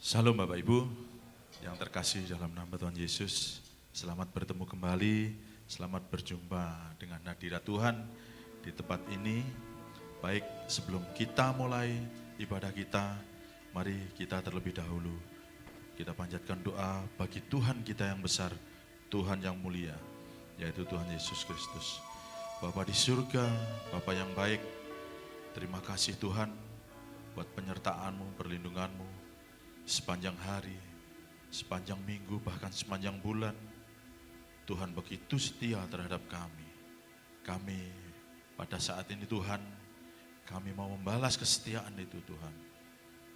Salam Bapak Ibu yang terkasih dalam nama Tuhan Yesus. Selamat bertemu kembali, selamat berjumpa dengan hadirat Tuhan di tempat ini. Baik, sebelum kita mulai ibadah kita, mari kita terlebih dahulu kita panjatkan doa bagi Tuhan kita yang besar, Tuhan yang mulia, yaitu Tuhan Yesus Kristus. Bapa di surga, Bapa yang baik, terima kasih Tuhan buat penyertaan-Mu, perlindungan-Mu sepanjang hari, sepanjang minggu, bahkan sepanjang bulan. Tuhan begitu setia terhadap kami. Kami pada saat ini Tuhan, kami mau membalas kesetiaan itu Tuhan.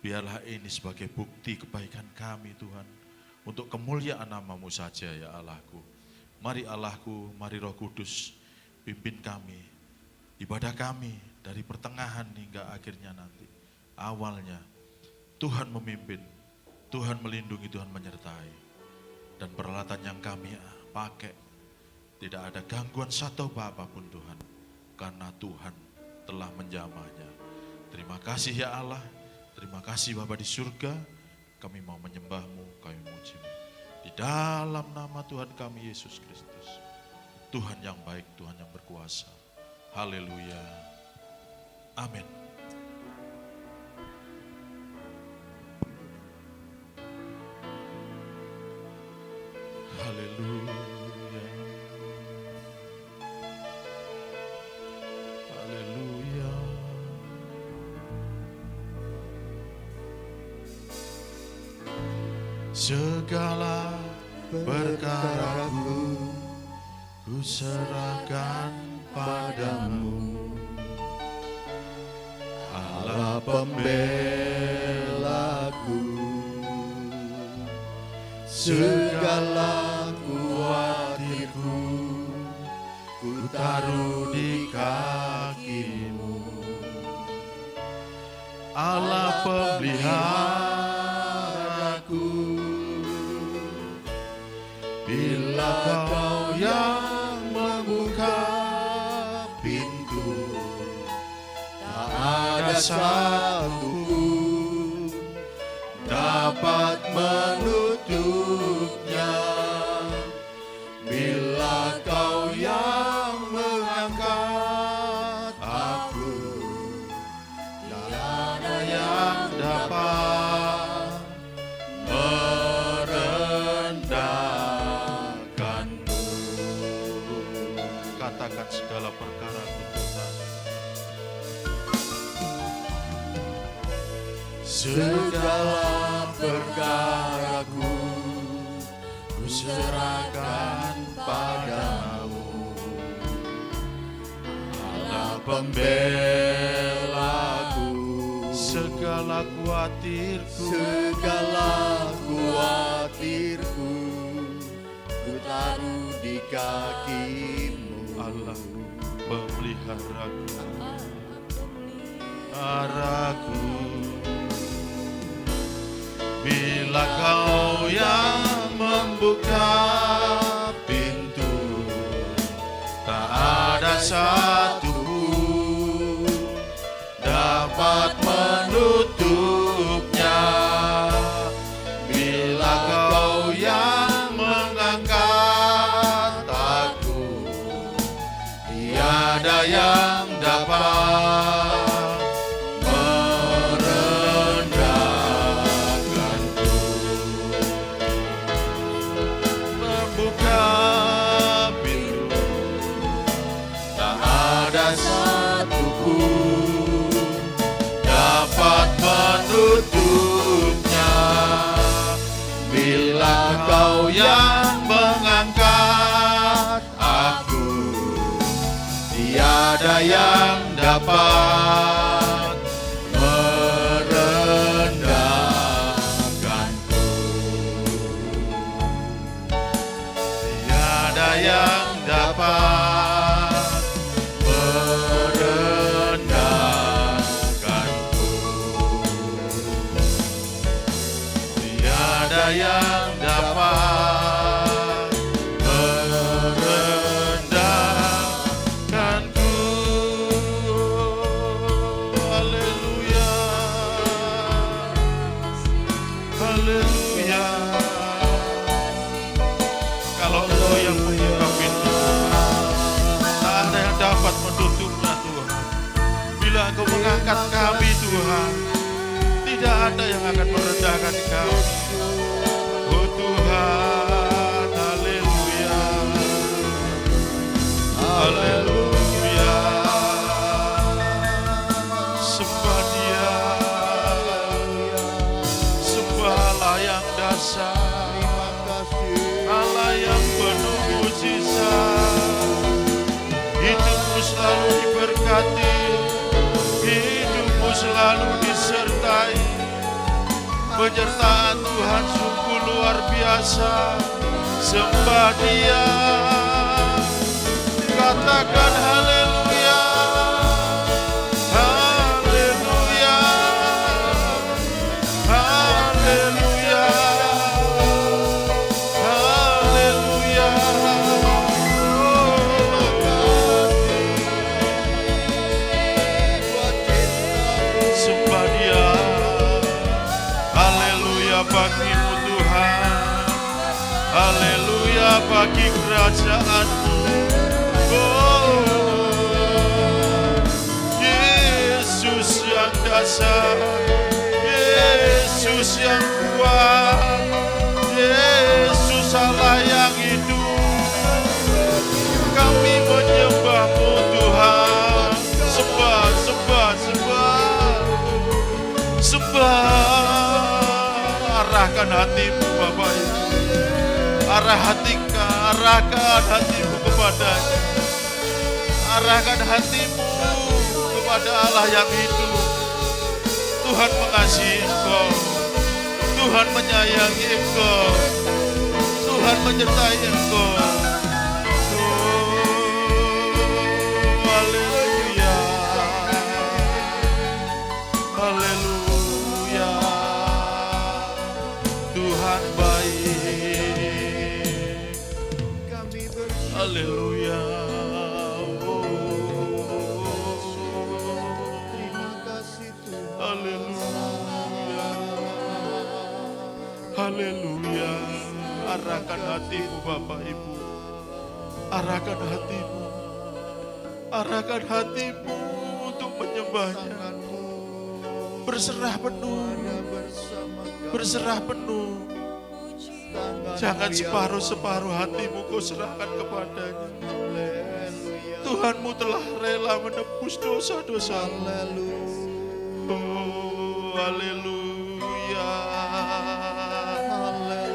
Biarlah ini sebagai bukti kebaikan kami Tuhan, untuk kemuliaan nama-Mu saja ya Allahku. Mari Allahku, mari Roh Kudus, pimpin kami, ibadah kami dari pertengahan hingga akhirnya nanti. Awalnya Tuhan memimpin, Tuhan melindungi, Tuhan menyertai. Dan peralatan yang kami pakai, tidak ada gangguan satu apapun Tuhan, karena Tuhan telah menjamahnya. Terima kasih ya Allah, terima kasih Bapa di surga, kami mau menyembah-Mu, kami memuji-Mu. Di dalam nama Tuhan kami Yesus Kristus, Tuhan yang baik, Tuhan yang berkuasa. Haleluya. Amin. Haleluya. Haleluya. Segala perkaraku ku serahkan padamu, Allah pembelaku. Segala kuatirku ku taruh di kaki-Mu, Allah pemeliharaku. Bila Kau yang membuka pintu, tak ada satu pun dapat menutupnya. Bila Kau yang mengangkat aku, tiada yang dapat merendahkan-Mu. Katakan segala perkara Tuhan. Segala perkaraku ku serahkan padamu, Allah pembelaku. Segala kuatirku ku taruh di kaki-Mu, Allah pemeliharaku. Bila Kau yang membuka pintu, tak ada satu pun dapat menutupnya. Bila Kau yang mengangkat aku, tiada yang dapat menutupnya. Bila Kau yang mengangkat aku, tiada yang dapat merendahkan-Ku. Tiada yang dapat yang dapat merendahkan-Ku. Haleluya. mengangkat kami Tuhan. Tidak ada yang akan merendahkan kami. Oh Tuhan, haleluya. Haleluya. Sembah Dia. Sembah Allah yang dasar. Allah yang penuh mujizat. Hidupmu selalu diberkati. Hidupmu selalu disertai. Penyertaan Tuhan sungguh luar biasa. Sembah Dia. Katakan haleluya. Haleluya. Haleluya. Haleluya. Sembah Dia. Haleluya bagimu Tuhan. Haleluya bagi kerajaan-Mu. Oh, Yesus yang dasar, Yesus yang kuat, Yesus Allah yang hidup. Kami menyembah-Mu Tuhan. Sembah, sembah, sembah. Sembah. Arahkan hatimu Bapak Ibu. Arahkan hatimu kepadanya. Arahkan hatimu kepada Allah yang hidup. Tuhan mengasihi engkau. Tuhan menyayangi engkau. Tuhan menyertai engkau. Oh, haleluya. Haleluya. Tuhan baik. Haleluya. Haleluya. Arahkan hatimu Bapak Ibu. Arahkan hatimu. Arahkan hatimu untuk menyembahnya. Berserah penuh. Berserah penuh. Jangan separuh-separuh hatimu kau serahkan kepadanya. Tuhanmu telah rela menebus dosa-dosamu. Oh, haleluya.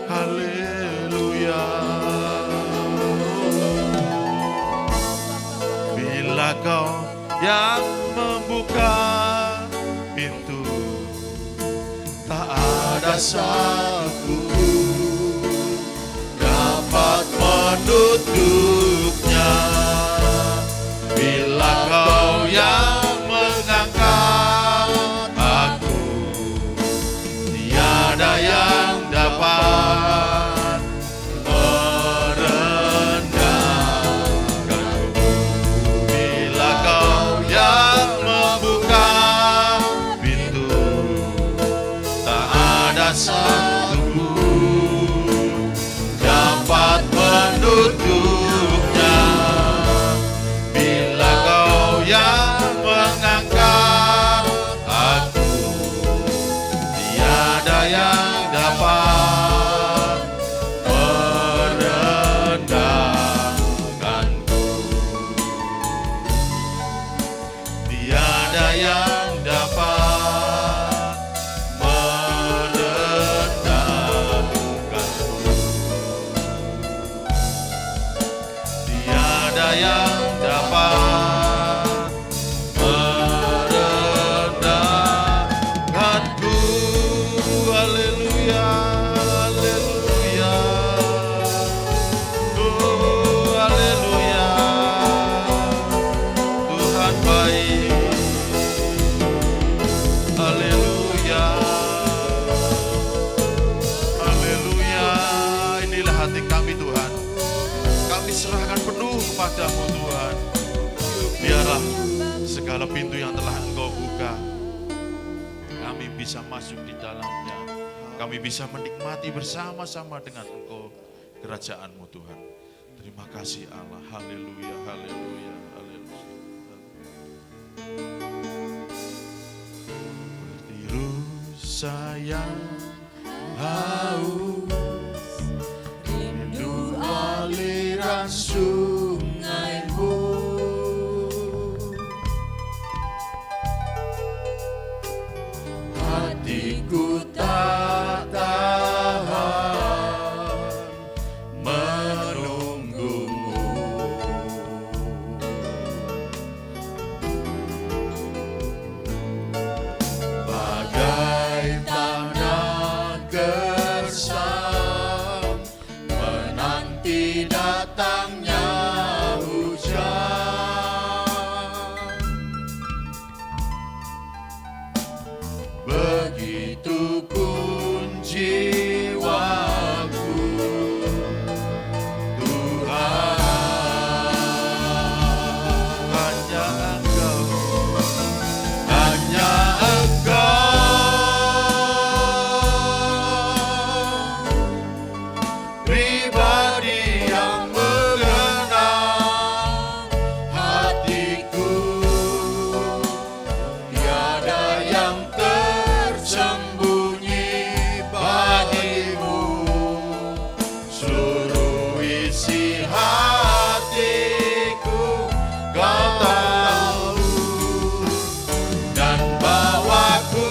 Haleluya. Bila kau yang membuka pintu, tak ada satu dapat menutupnya. Bila kau yang mengangkat aku, tiada yang dapat merendahkanku. Bila kau yang membuka pintu, tak ada satu dapat menutupnya. Bila kau yang mengangkat aku, tiada yang dapat merendahkanku. Tiada yang dapat merendahkanku. Tiada yang dapat merendahkanku. Haleluya, haleluya. Oh, haleluya. Tuhan baik. Haleluya. Haleluya. Inilah hati kami Tuhan. Kami serahkan penuh kepadamu Tuhan. Biarlah segala pintu yang telah Engkau buka, kami bisa masuk di dalamnya. Kami bisa menikmati bersama-sama dengan Engkau kerajaan-Mu Tuhan. Terima kasih Allah. Haleluya, haleluya, haleluya. sayang, haus, rindu aliran sungaimu. Hatiku tak tahan menunggumu. Bagai tanah gersam menanti datangnya hujan. Begitu pun jiwaku, Tuhan. hanya Engkau, Hanya Engkau, pribadi yang mengenal hatiku. Tiada yang tersembunyi bagimu. Seluruh isi hatiku Kau tahu, dan bawaku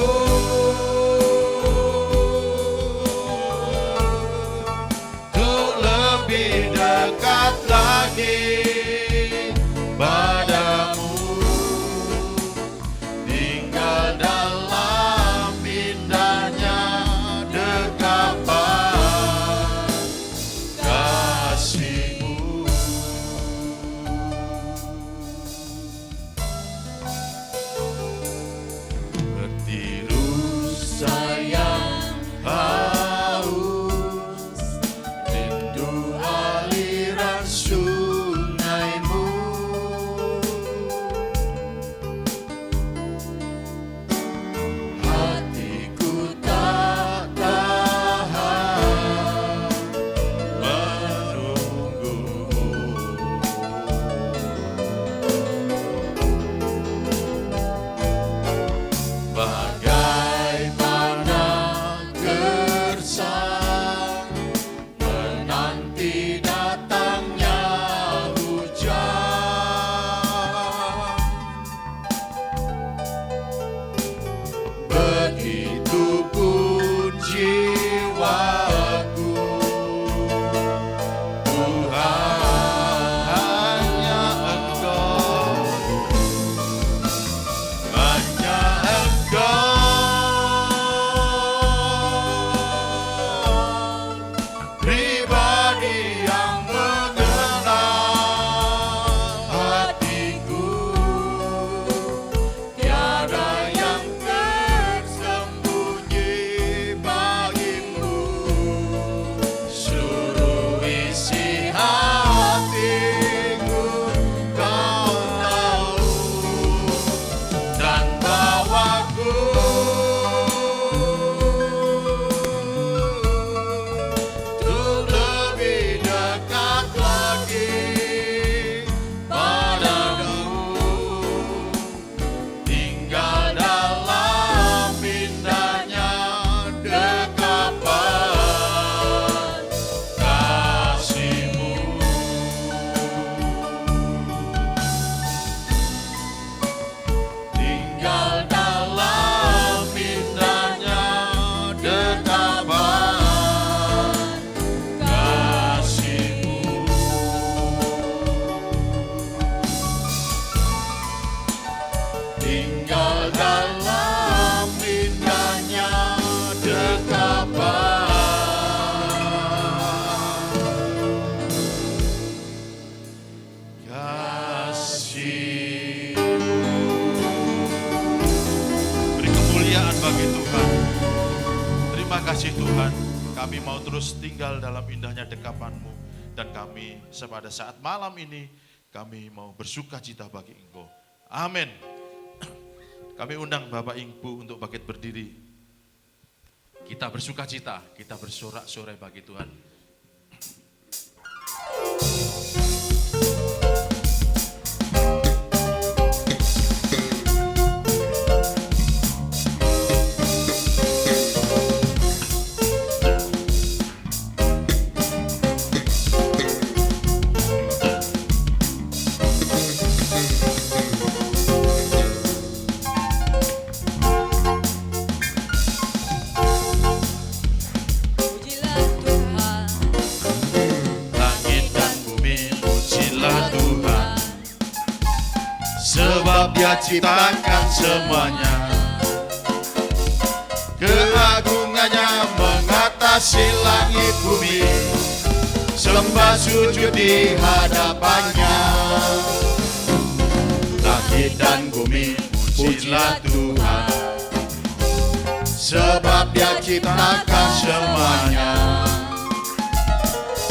untuk lebih dekat lagi padamu. Tinggal dalam indahnya dekapan kasih-Mu. Bertiru sayang, haus, rindu aliran sungaimu. Hatiku tak tahan menunggumu. Bagai tanah gersam menanti datangnya hujan. Begitu pun jiwaku, Tuhan. hanya Engkau, Hanya Engkau, pribadi yang mengenal hatiku. Tiada yang tersembunyi bagimu. Seluruh isi hatiku Kau tahu, dan bawaku untuk lebih dekat lagi padamu. Tinggal dalam indahnya dekapan kasih-Mu. Tinggal dalam indahnya dekapan kasih-Mu. Tinggal dalam indahnya dekapan kasih. beri kemuliaan bagi Tuhan. Terima kasih Tuhan, kami mau terus tinggal dalam indahnya dekapan-Mu. Dan kami pada saat malam ini, kami mau bersuka cita bagi Engkau. Amin. Kami undang Bapak Ibu untuk bangkit berdiri. Kita bersuka cita, kita bersorak-sorai bagi Tuhan. Dia ciptakan semuanya. Keagungannya mengatasi langit bumi. Sembah sujud di hadapannya. Langit dan bumi pujilah Tuhan, sebab Dia ciptakan semuanya.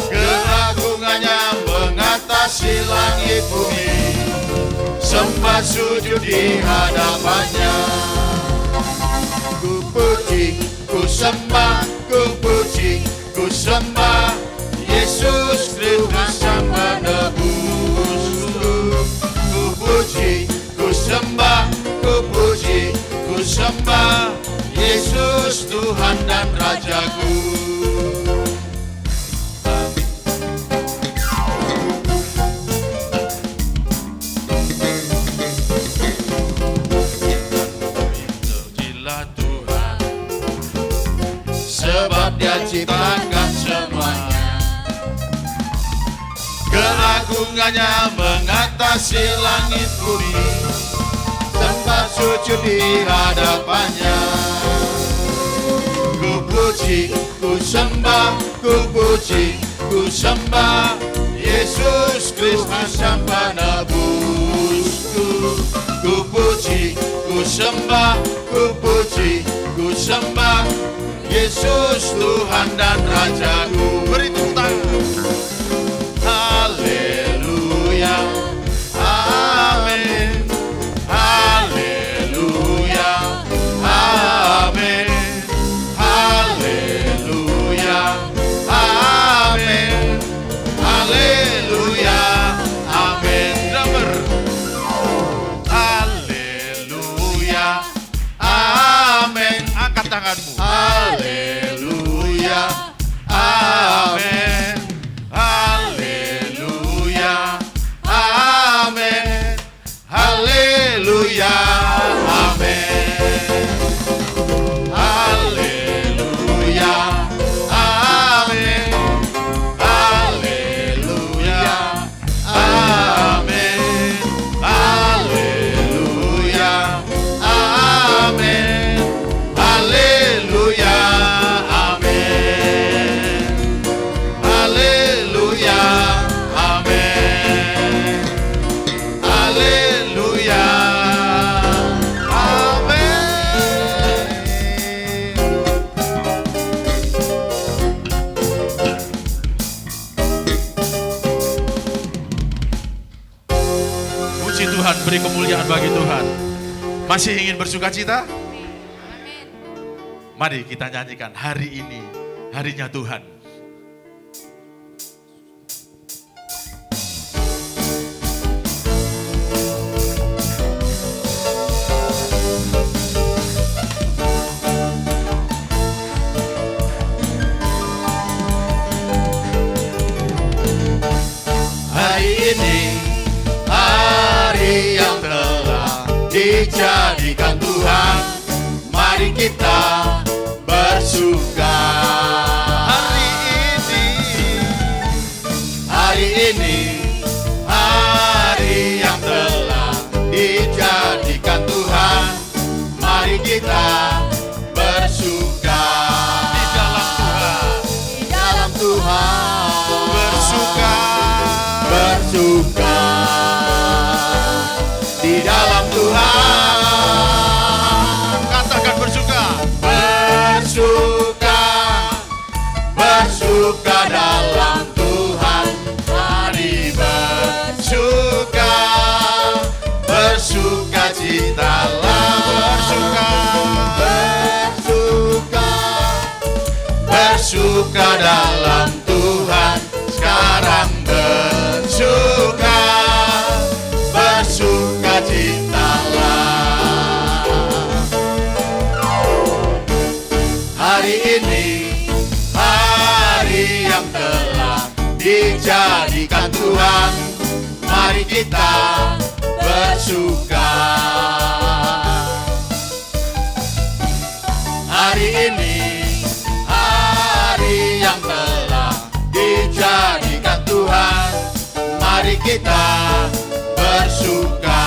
Keagungannya mengatasi langit bumi. Sembah sujud di hadapannya. Ku puji, ku sembah, ku puji, ku sembah Yesus Kristus Sang Penebusku. Ku puji, ku sembah, ku puji, ku sembah Yesus Tuhan dan Rajaku. Sebab Dia ciptakan semuanya. Keagungannya mengatasi langit bumi. Sembah sujud di hadapannya. Ku puji, ku sembah, ku puji, ku sembah Yesus Kristus Sang Penebusku. Ku puji, ku sembah, ku puji, ku sembah Yesus Tuhan dan Rajaku. Beri tepuk tangan. Haleluya, amin. Haleluya, amin. Haleluya, amin. Haleluya, amin. Drummer. Haleluya, amin. Angkat tanganmu. Haleluya, amin. Haleluya, amin. Haleluya, amin. Haleluya, amin. Haleluya, amin. Haleluya, amin. Haleluya, amin. Haleluya, amin. Haleluya, amin. Puji Tuhan, beri kemuliaan bagi Tuhan. Masih ingin bersuka cita? Mari kita nyanyikan hari ini, harinya Tuhan. Hari ini, hari yang telah dijadikan Tuhan. Mari kita bersuka. Hari ini, hari yang telah dijadikan Tuhan. Mari kita bersuka. Di dalam Tuhan, di dalam Tuhan bersuka. Bersuka di dalam Tuhan. Katakan bersuka. Bersuka, bersuka dalam Tuhan. Mari bersuka, bersuka citalah. Bersuka, bersuka, bersuka dalam Tuhan. Sekarang bersuka, bersuka citalah. Hari ini, hari yang telah dijadikan Tuhan. Mari kita bersuka. Hari ini, hari yang telah dijadikan Tuhan. Mari kita bersuka.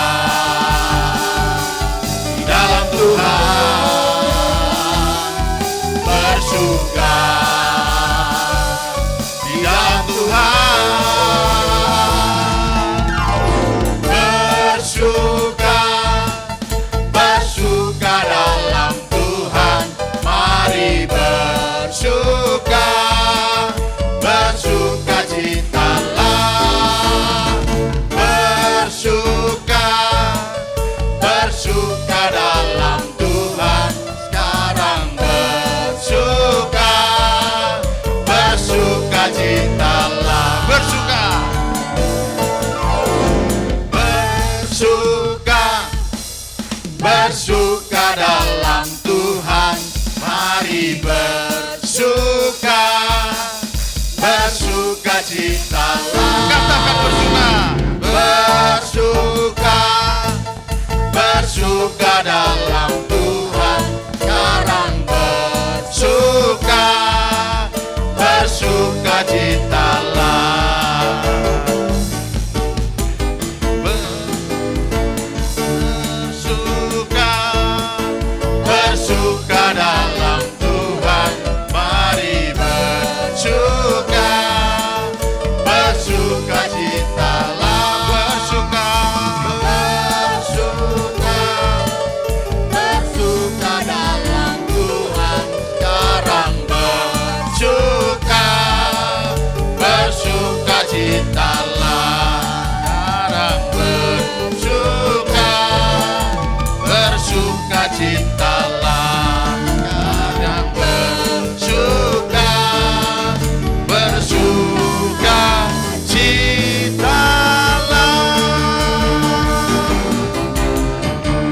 mari bersuka, bersukacitalah. Katakan bersuka. Bersuka, bersuka dalam Tuhan. Sekarang bersuka, bersukacitalah. Bersuka, bersuka dalam Tuhan. Mari bersuka, bersukacitalah. Bersuka, bersuka, bersuka dalam Tuhan. Sekarang bersuka, bersukacitalah. Sekarang bersuka, bersukacitalah. Sekarang bersuka, bersukacitalah.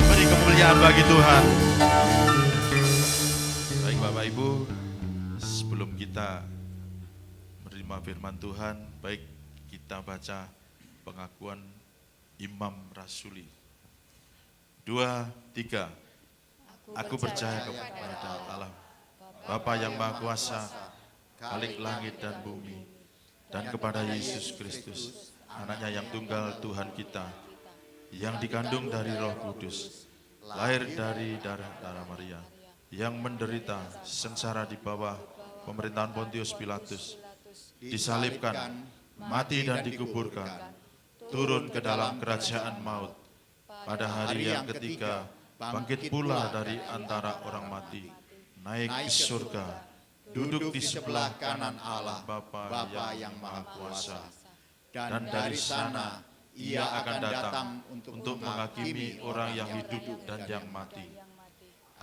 Beri kemuliaan bagi Tuhan. Baik Bapak Ibu, sebelum kita menerima firman Tuhan, baik kita baca pengakuan Imam Rasuli. 2, 3. Aku percaya kepada Allah, Bapa yang Maha Kuasa, Khalik langit dan bumi, dan kepada Yesus Kristus, anaknya yang tunggal Tuhan kita, yang dikandung dari Roh Kudus, lahir dari darah Maria, yang menderita sengsara di bawah pemerintahan Pontius Pilatus, disalibkan, mati dan dikuburkan, turun ke dalam kerajaan maut, pada hari yang ketiga bangkit pula dari antara orang mati, naik ke surga, duduk di sebelah kanan Allah Bapa yang Maha Kuasa, dan dari sana Ia akan datang untuk menghakimi orang yang hidup dan yang mati.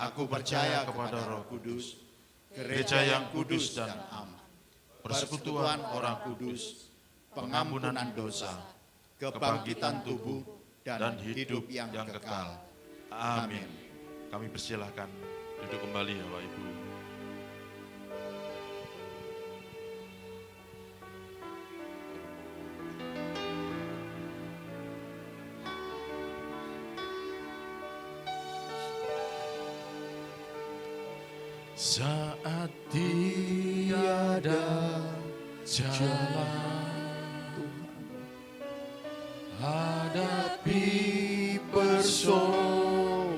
Aku percaya kepada Roh Kudus, gereja yang kudus dan am, persekutuan orang kudus, pengampunan dosa, kebangkitan tubuh, dan hidup yang kekal. Amin. Kami persilahkan duduk kembali ya Bapak Ibu. Saat tiada jalan, hadapi persoalan,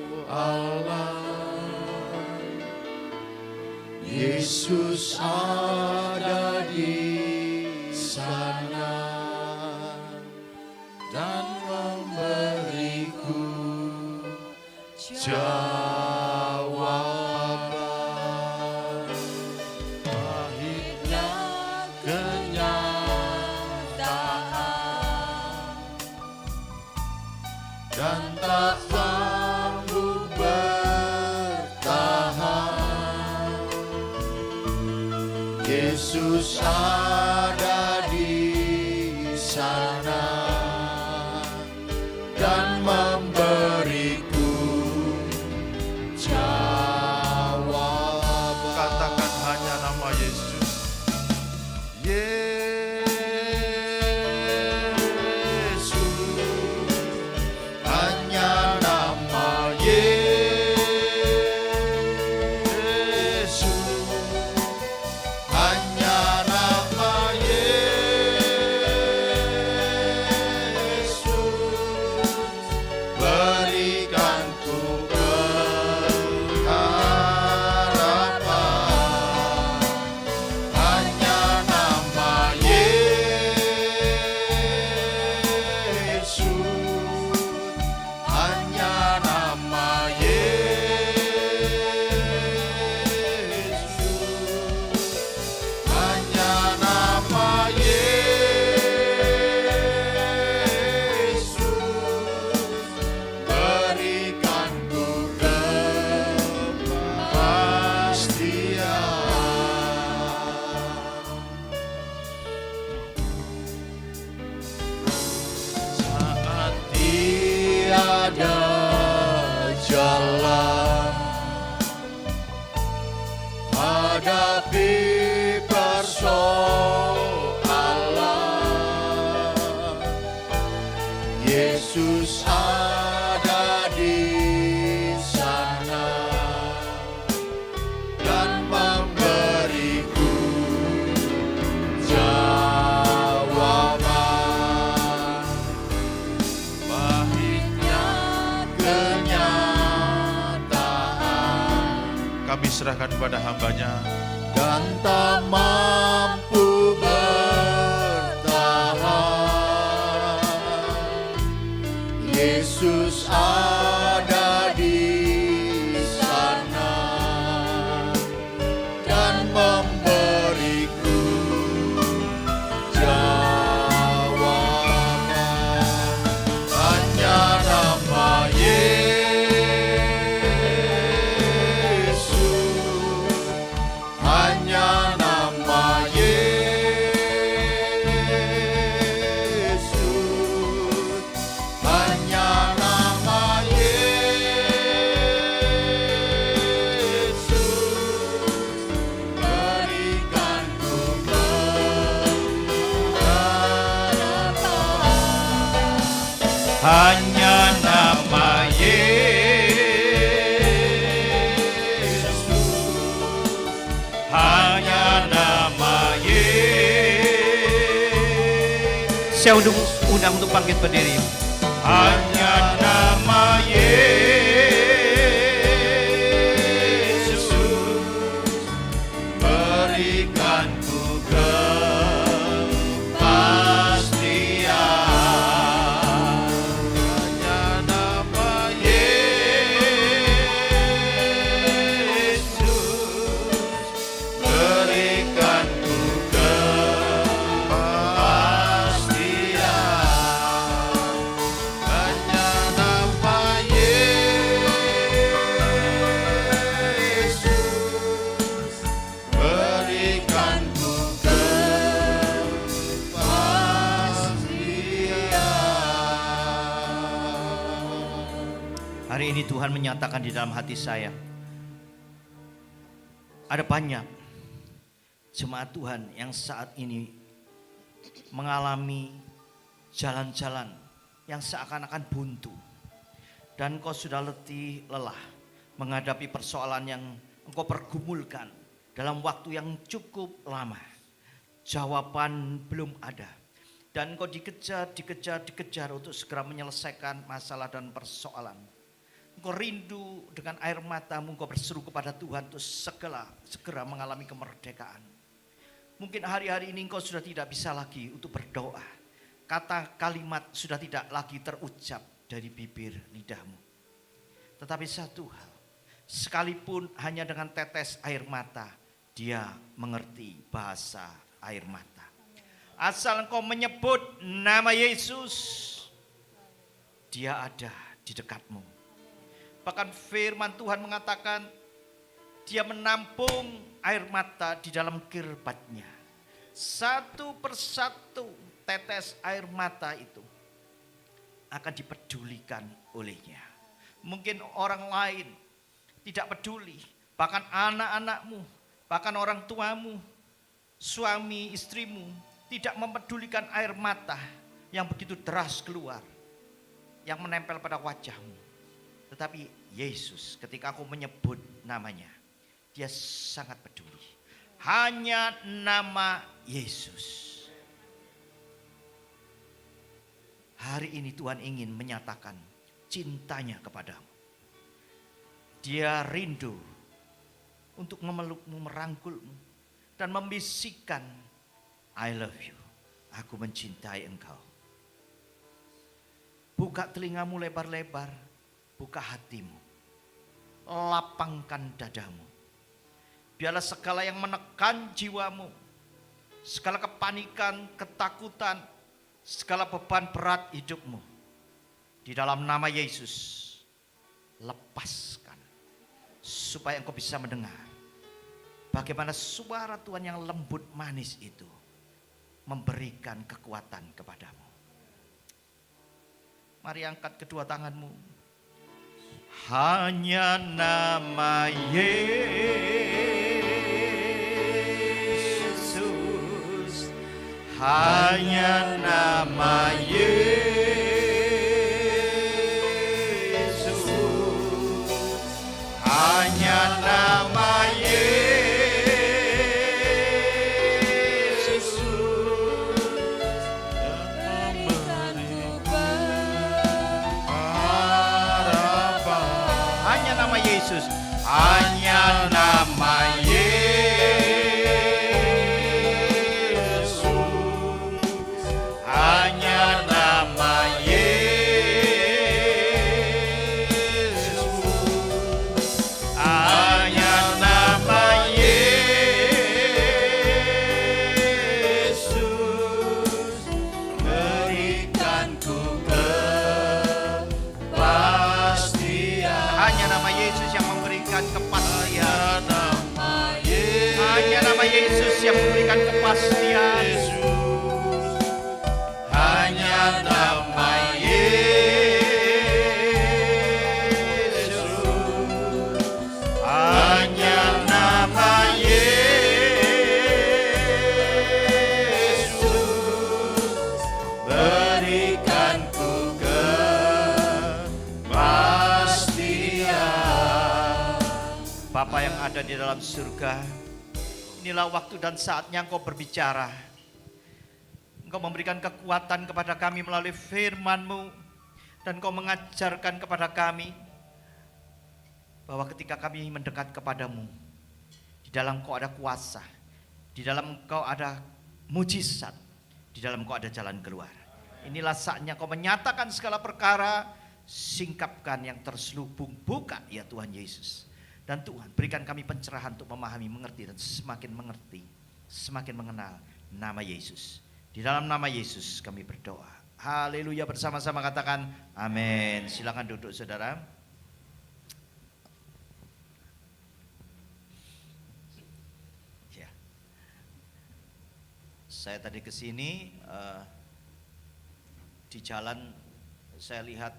Yesus ada di sana dan memberiku jawaban. Pahitnya kenyataan dan tak sanggup bertahan, Yesus ada di sana dan memberiku jawaban. Katakan hanya nama Yesus. Hanya nama Yesus, hanya nama hadapi persoalan. Yesus ada di sana dan memberiku jawaban. Pahitnya kenyataan Kami serahkan kepada hamba-Nya. dan tak mampu bertahan. Yesus ada di sana dan memberiku jawaban. Hanya nama Yesus, hanya nama Yesus, hanya nama Yesus, berikanku kemuliaan. Hanya nama Yesus, hanya nama Yesus, Saya undang untuk bangkit berdiri. hanya nama Yesus, berikanku kepastian. Hanya nama Yesus, berikanku kepastian. Hanya nama Yesus, berikanku kepastian. Hari ini Tuhan menyatakan di dalam hati saya, ada banyak jemaat Tuhan yang saat ini mengalami jalan-jalan yang seakan-akan buntu. Dan kau sudah letih, lelah menghadapi persoalan yang engkau pergumulkan dalam waktu yang cukup lama. Jawaban belum ada. Dan kau dikejar untuk segera menyelesaikan masalah dan persoalan. Engkau rindu dengan air matamu, engkau berseru kepada Tuhan untuk segera mengalami kemerdekaan. Mungkin hari-hari ini engkau sudah tidak bisa lagi untuk berdoa. Kata kalimat sudah tidak lagi terucap dari bibir lidahmu. Tetapi satu hal, sekalipun hanya dengan tetes air mata, dia mengerti bahasa air mata. Asal engkau menyebut nama Yesus, dia ada di dekatmu. Bahkan firman Tuhan mengatakan, dia menampung air mata di dalam kirbatnya. Satu persatu tetes air mata itu akan dipedulikan olehnya. Mungkin orang lain tidak peduli, bahkan anak-anakmu, bahkan orang tuamu, suami istrimu tidak mempedulikan air mata yang begitu deras keluar, yang menempel pada wajahmu. Tetapi Yesus ketika aku menyebut namanya, dia sangat peduli. Hanya nama Yesus. Hari ini Tuhan ingin menyatakan cintanya kepadamu. Dia rindu untuk memelukmu, merangkulmu, dan membisikkan, I love you, aku mencintai engkau. Buka telingamu lebar-lebar, buka hatimu, lapangkan dadamu. Biarlah segala yang menekan jiwamu, segala kepanikan, ketakutan, segala beban berat hidupmu, di dalam nama Yesus, lepaskan. Supaya engkau bisa mendengar bagaimana suara Tuhan yang lembut manis itu memberikan kekuatan kepadamu. Mari angkat kedua tanganmu. Hanya nama Yesus, hanya nama Yesus, hanya nama Yesus yang memberikan harapan. Hanya nama Yesus. Hanya nama Yesus, hanya nama Yesus, hanya nama Yesus, berikanku kepastian. Hanya nama Yesus yang memberikan kepastian. Hanya nama Yesus Hanya nama Yesus yang memberikan kepastian. hanya nama Yesus, hanya nama Yesus, berikanku kepastian. Bapa yang ada di dalam surga, inilah waktu dan saatnya Engkau berbicara. Engkau memberikan kekuatan kepada kami melalui firman-Mu, dan Engkau mengajarkan kepada kami bahwa ketika kami mendekat kepadamu, di dalam Engkau ada kuasa, di dalam Engkau ada mujizat, di dalam Engkau ada jalan keluar. Inilah saatnya Engkau menyatakan segala perkara, singkapkan yang terselubung, buka ya Tuhan Yesus. Dan Tuhan berikan kami pencerahan untuk memahami, mengerti, dan semakin mengerti, semakin mengenal nama Yesus. Di dalam nama Yesus kami berdoa. Haleluya, bersama-sama katakan amin. Silakan duduk saudara. Ya. Saya tadi ke sini di jalan saya lihat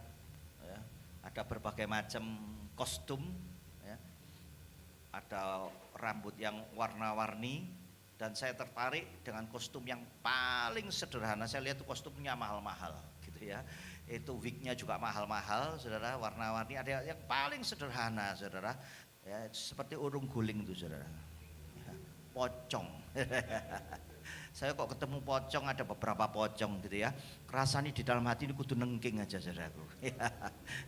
ya, ada berbagai macam kostum. Ada rambut yang warna-warni, dan saya tertarik dengan kostum yang paling sederhana. Saya lihat tuh kostumnya mahal-mahal gitu ya. Itu wignya juga mahal-mahal, saudara, warna-warni. Ada yang paling sederhana, saudara, ya, seperti urung guling itu, saudara, ya, pocong. Saya kok ketemu pocong, ada beberapa pocong gitu ya. Rasanya di dalam hati ini kudu nengking aja, saudaraku.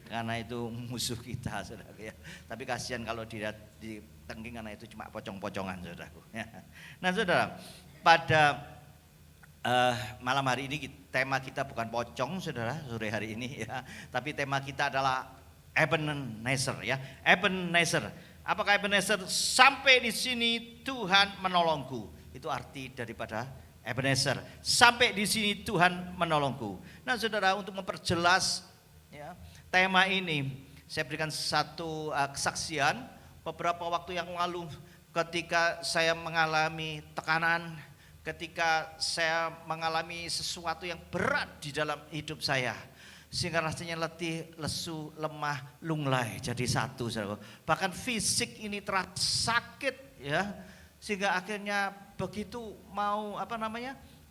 Karena itu musuh kita, saudaraku ya. Tapi kasihan kalau dilihat di tengking, karena itu cuma pocong-pocongan, saudaraku. Nah, saudara, pada malam hari ini tema kita bukan pocong, saudara, sore hari ini ya. Tapi tema kita adalah Ebenezer ya. Ebenezer. Apakah Ebenezer? Sampai di sini Tuhan menolongku. Itu arti daripada Ebenezer. Sampai di sini Tuhan menolongku. Nah, saudara, untuk memperjelas ya, tema ini, saya berikan satu kesaksian. Beberapa waktu yang lalu, ketika saya mengalami tekanan, ketika saya mengalami sesuatu yang berat di dalam hidup saya, sehingga rasanya letih, lesu, lemah, lunglai jadi satu, saudara. Bahkan fisik ini terasa sakit ya, sehingga akhirnya begitu mau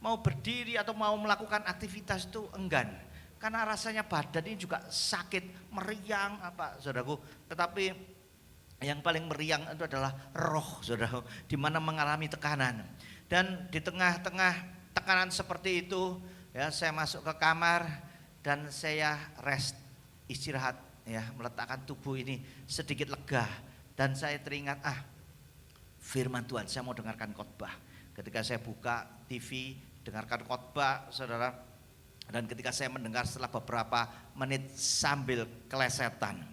mau berdiri atau mau melakukan aktivitas itu enggan, karena rasanya badan ini juga sakit, meriang saudaraku. Tetapi yang paling meriang itu adalah roh, saudara, di mana mengalami tekanan. Dan di tengah-tengah tekanan seperti itu ya, saya masuk ke kamar dan saya rest, istirahat ya, meletakkan tubuh ini sedikit lega. Dan saya teringat firman Tuhan, saya mau dengarkan khotbah. Ketika saya buka TV, dengarkan khotbah, saudara. Dan ketika saya mendengar setelah beberapa menit sambil kelesetan,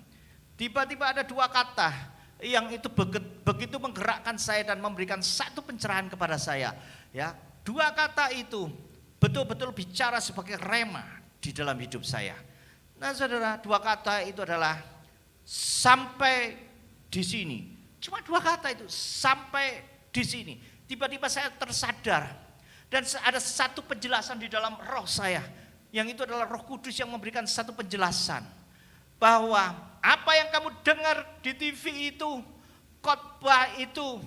tiba-tiba ada dua kata yang itu begitu menggerakkan saya dan memberikan satu pencerahan kepada saya. Ya, dua kata itu betul-betul bicara sebagai rema di dalam hidup saya. Nah, saudara, dua kata itu adalah sampai di sini. Cuma dua kata itu, sampai di sini. Tiba-tiba saya tersadar dan ada satu penjelasan di dalam roh saya, yang itu adalah Roh Kudus yang memberikan satu penjelasan bahwa apa yang kamu dengar di TV itu, khotbah itu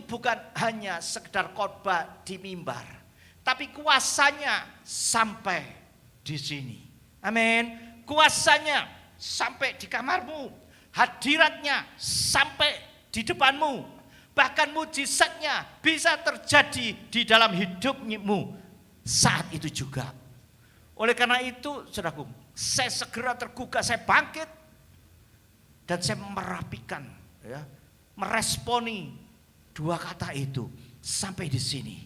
bukan hanya sekedar khotbah di mimbar, tapi kuasanya sampai di sini. Amin. Kuasanya sampai di kamarmu, hadiratnya sampai di depanmu, bahkan mujizatnya bisa terjadi di dalam hidupmu saat itu juga. Oleh karena itu, saudaraku, saya segera tergugah, saya bangkit dan saya merapikan, ya, meresponi dua kata itu sampai di sini.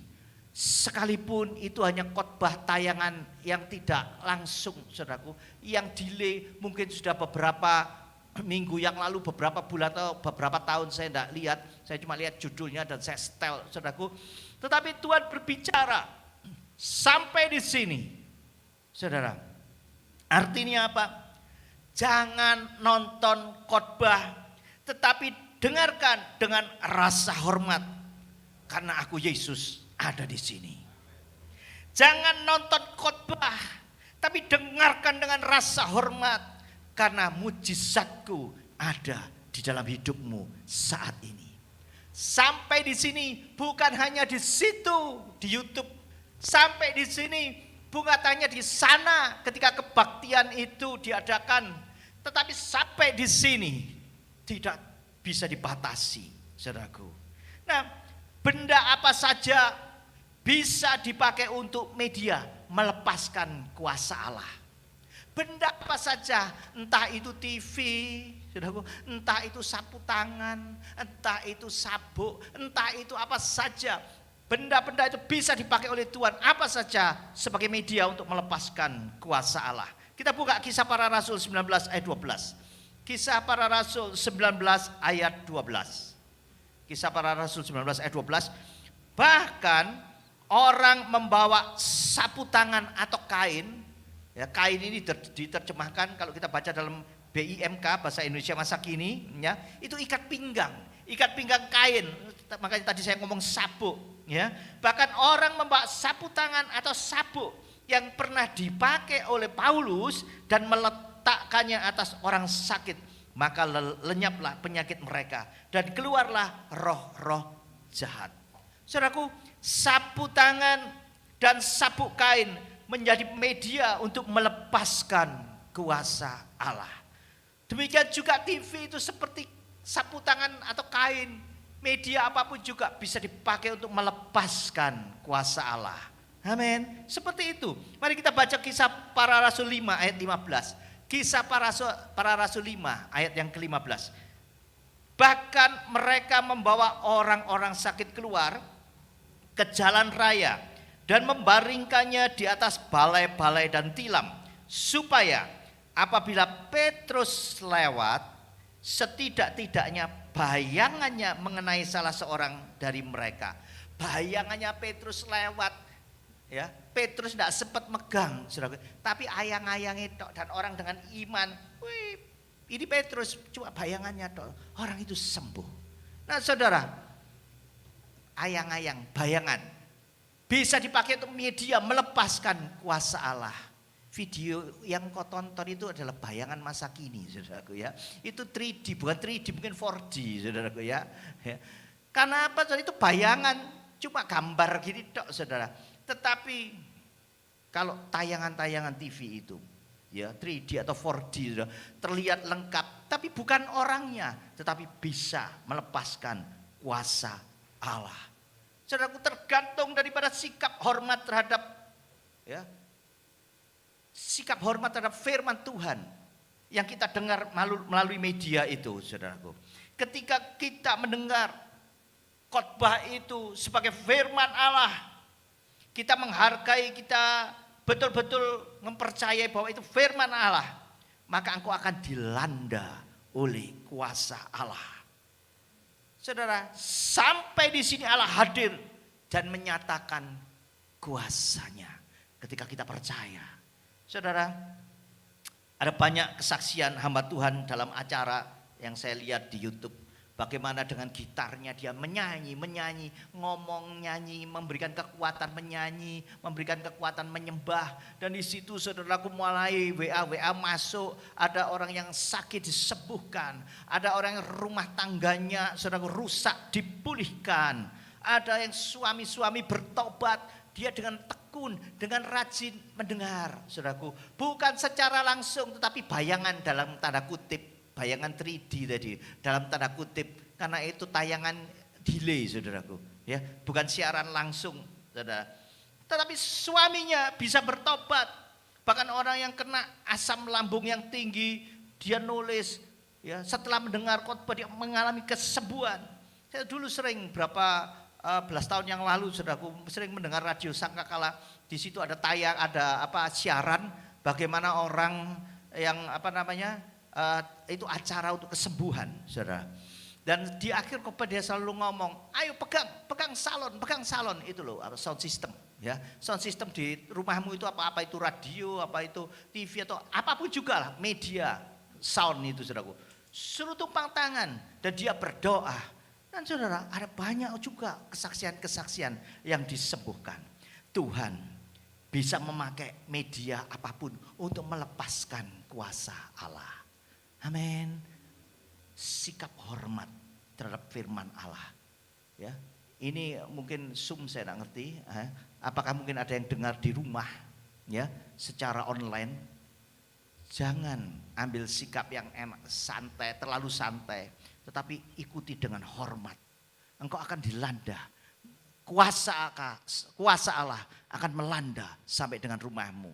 Sekalipun itu hanya khotbah tayangan yang tidak langsung, saudaraku, yang delay mungkin sudah beberapa minggu yang lalu, beberapa bulan atau beberapa tahun saya tidak lihat, saya cuma lihat judulnya dan saya setel, saudaraku. Tetapi Tuhan berbicara sampai di sini, saudara. Artinya apa? Jangan nonton khotbah, tetapi dengarkan dengan rasa hormat, karena aku Yesus ada di sini. Jangan nonton khotbah, tapi dengarkan dengan rasa hormat, karena mujizatku ada di dalam hidupmu saat ini. Sampai di sini bukan hanya di situ di YouTube, sampai di sini bukan hanya di sana ketika kebaktian itu diadakan, tetapi sampai di sini tidak bisa dibatasi, saudaraku. Nah, benda apa saja bisa dipakai untuk media melepaskan kuasa Allah. Benda apa saja, entah itu TV, saudaraku, entah itu sapu tangan, entah itu sabuk, entah itu apa saja. Benda-benda itu bisa dipakai oleh Tuhan apa saja sebagai media untuk melepaskan kuasa Allah. Kita buka Kisah Para Rasul 19 ayat 12. Kisah Para Rasul 19 ayat 12. Kisah Para Rasul 19 ayat 12. Bahkan orang membawa sapu tangan atau kain. Ya, kain ini diterjemahkan kalau kita baca dalam BIMK bahasa Indonesia masa kini, ya, itu ikat pinggang kain. Makanya tadi saya ngomong sabuk, ya. Bahkan orang membawa sapu tangan atau sabuk yang pernah dipakai oleh Paulus dan meletakkannya atas orang sakit, maka lenyaplah penyakit mereka dan keluarlah roh-roh jahat. Saudaraku, sapu tangan dan sabuk kain menjadi media untuk melepaskan kuasa Allah. Demikian juga TV itu seperti sapu tangan atau kain, media apapun juga bisa dipakai untuk melepaskan kuasa Allah. Amin. Seperti itu. Mari kita baca Kisah Para Rasul 5 ayat 15. Kisah Para Rasul 5 ayat yang ke-15. Bahkan mereka membawa orang-orang sakit keluar ke jalan raya dan membaringkannya di atas balai-balai dan tilam, supaya apabila Petrus lewat, setidak-tidaknya bayangannya mengenai salah seorang dari mereka. Bayangannya Petrus lewat, ya, Petrus tidak sempat megang, saudara, tapi ayang-ayang itu dan orang dengan iman, wih, ini Petrus, cuma bayangannya toh, orang itu sembuh. Nah, saudara, ayang-ayang, bayangan bisa dipakai untuk media melepaskan kuasa Allah. Video yang kau tonton itu adalah bayangan masa kini, saudaraku, ya. Itu 3D, bukan 3D, mungkin 4D, saudaraku, ya. Karena apa? Itu bayangan, cuma gambar gini tok, saudara. Tetapi kalau tayangan-tayangan TV itu, ya, 3D atau 4D, saudara, terlihat lengkap, tapi bukan orangnya, tetapi bisa melepaskan kuasa Allah. Saudaraku, tergantung daripada sikap hormat terhadap, ya, sikap hormat terhadap firman Tuhan yang kita dengar melalui media itu, saudaraku. Ketika kita mendengar khotbah itu sebagai firman Allah, kita menghargai, kita betul-betul mempercayai bahwa itu firman Allah, maka engkau akan dilanda oleh kuasa Allah. Saudara, sampai di sini Allah hadir dan menyatakan kuasanya ketika kita percaya. Saudara, ada banyak kesaksian hamba Tuhan dalam acara yang saya lihat di YouTube. Bagaimana dengan gitarnya dia menyanyi, ngomong, nyanyi, memberikan kekuatan menyanyi, memberikan kekuatan menyembah. Dan di situ saudaraku mulai WA masuk, ada orang yang sakit disembuhkan, ada orang yang rumah tangganya saudaraku rusak dipulihkan, ada yang suami-suami bertobat dia dengan tekun, dengan rajin mendengar, saudaraku. Bukan secara langsung, tetapi bayangan dalam tanda kutip, bayangan 3D tadi, dalam tanda kutip. Karena itu tayangan delay, saudaraku. Ya, bukan siaran langsung, saudara. Tetapi suaminya bisa bertobat. Bahkan orang yang kena asam lambung yang tinggi, dia nulis, ya, setelah mendengar khotbah dia mengalami kesembuhan. Saya dulu sering berapa belas tahun yang lalu, saudaraku, sering mendengar radio Sangkakala. Di situ ada siaran bagaimana orang yang itu acara untuk kesembuhan, saudara. Dan di akhir khotbah dia selalu ngomong, ayo pegang salon itu loh, sound system. Ya, sound system di rumahmu itu apa itu radio, apa itu TV atau apapun juga lah, media sound itu, saudaraku. Suruh tumpang tangan dan dia berdoa. Dan saudara, ada banyak juga kesaksian-kesaksian yang disembuhkan. Tuhan bisa memakai media apapun untuk melepaskan kuasa Allah. Amin. Sikap hormat terhadap firman Allah. Ya, ini mungkin saya tidak ngerti. Apakah mungkin ada yang dengar di rumah, ya, secara online? Jangan ambil sikap yang enak, santai, terlalu santai, tetapi ikuti dengan hormat. Engkau akan dilanda. Kuasa Allah akan melanda sampai dengan rumahmu.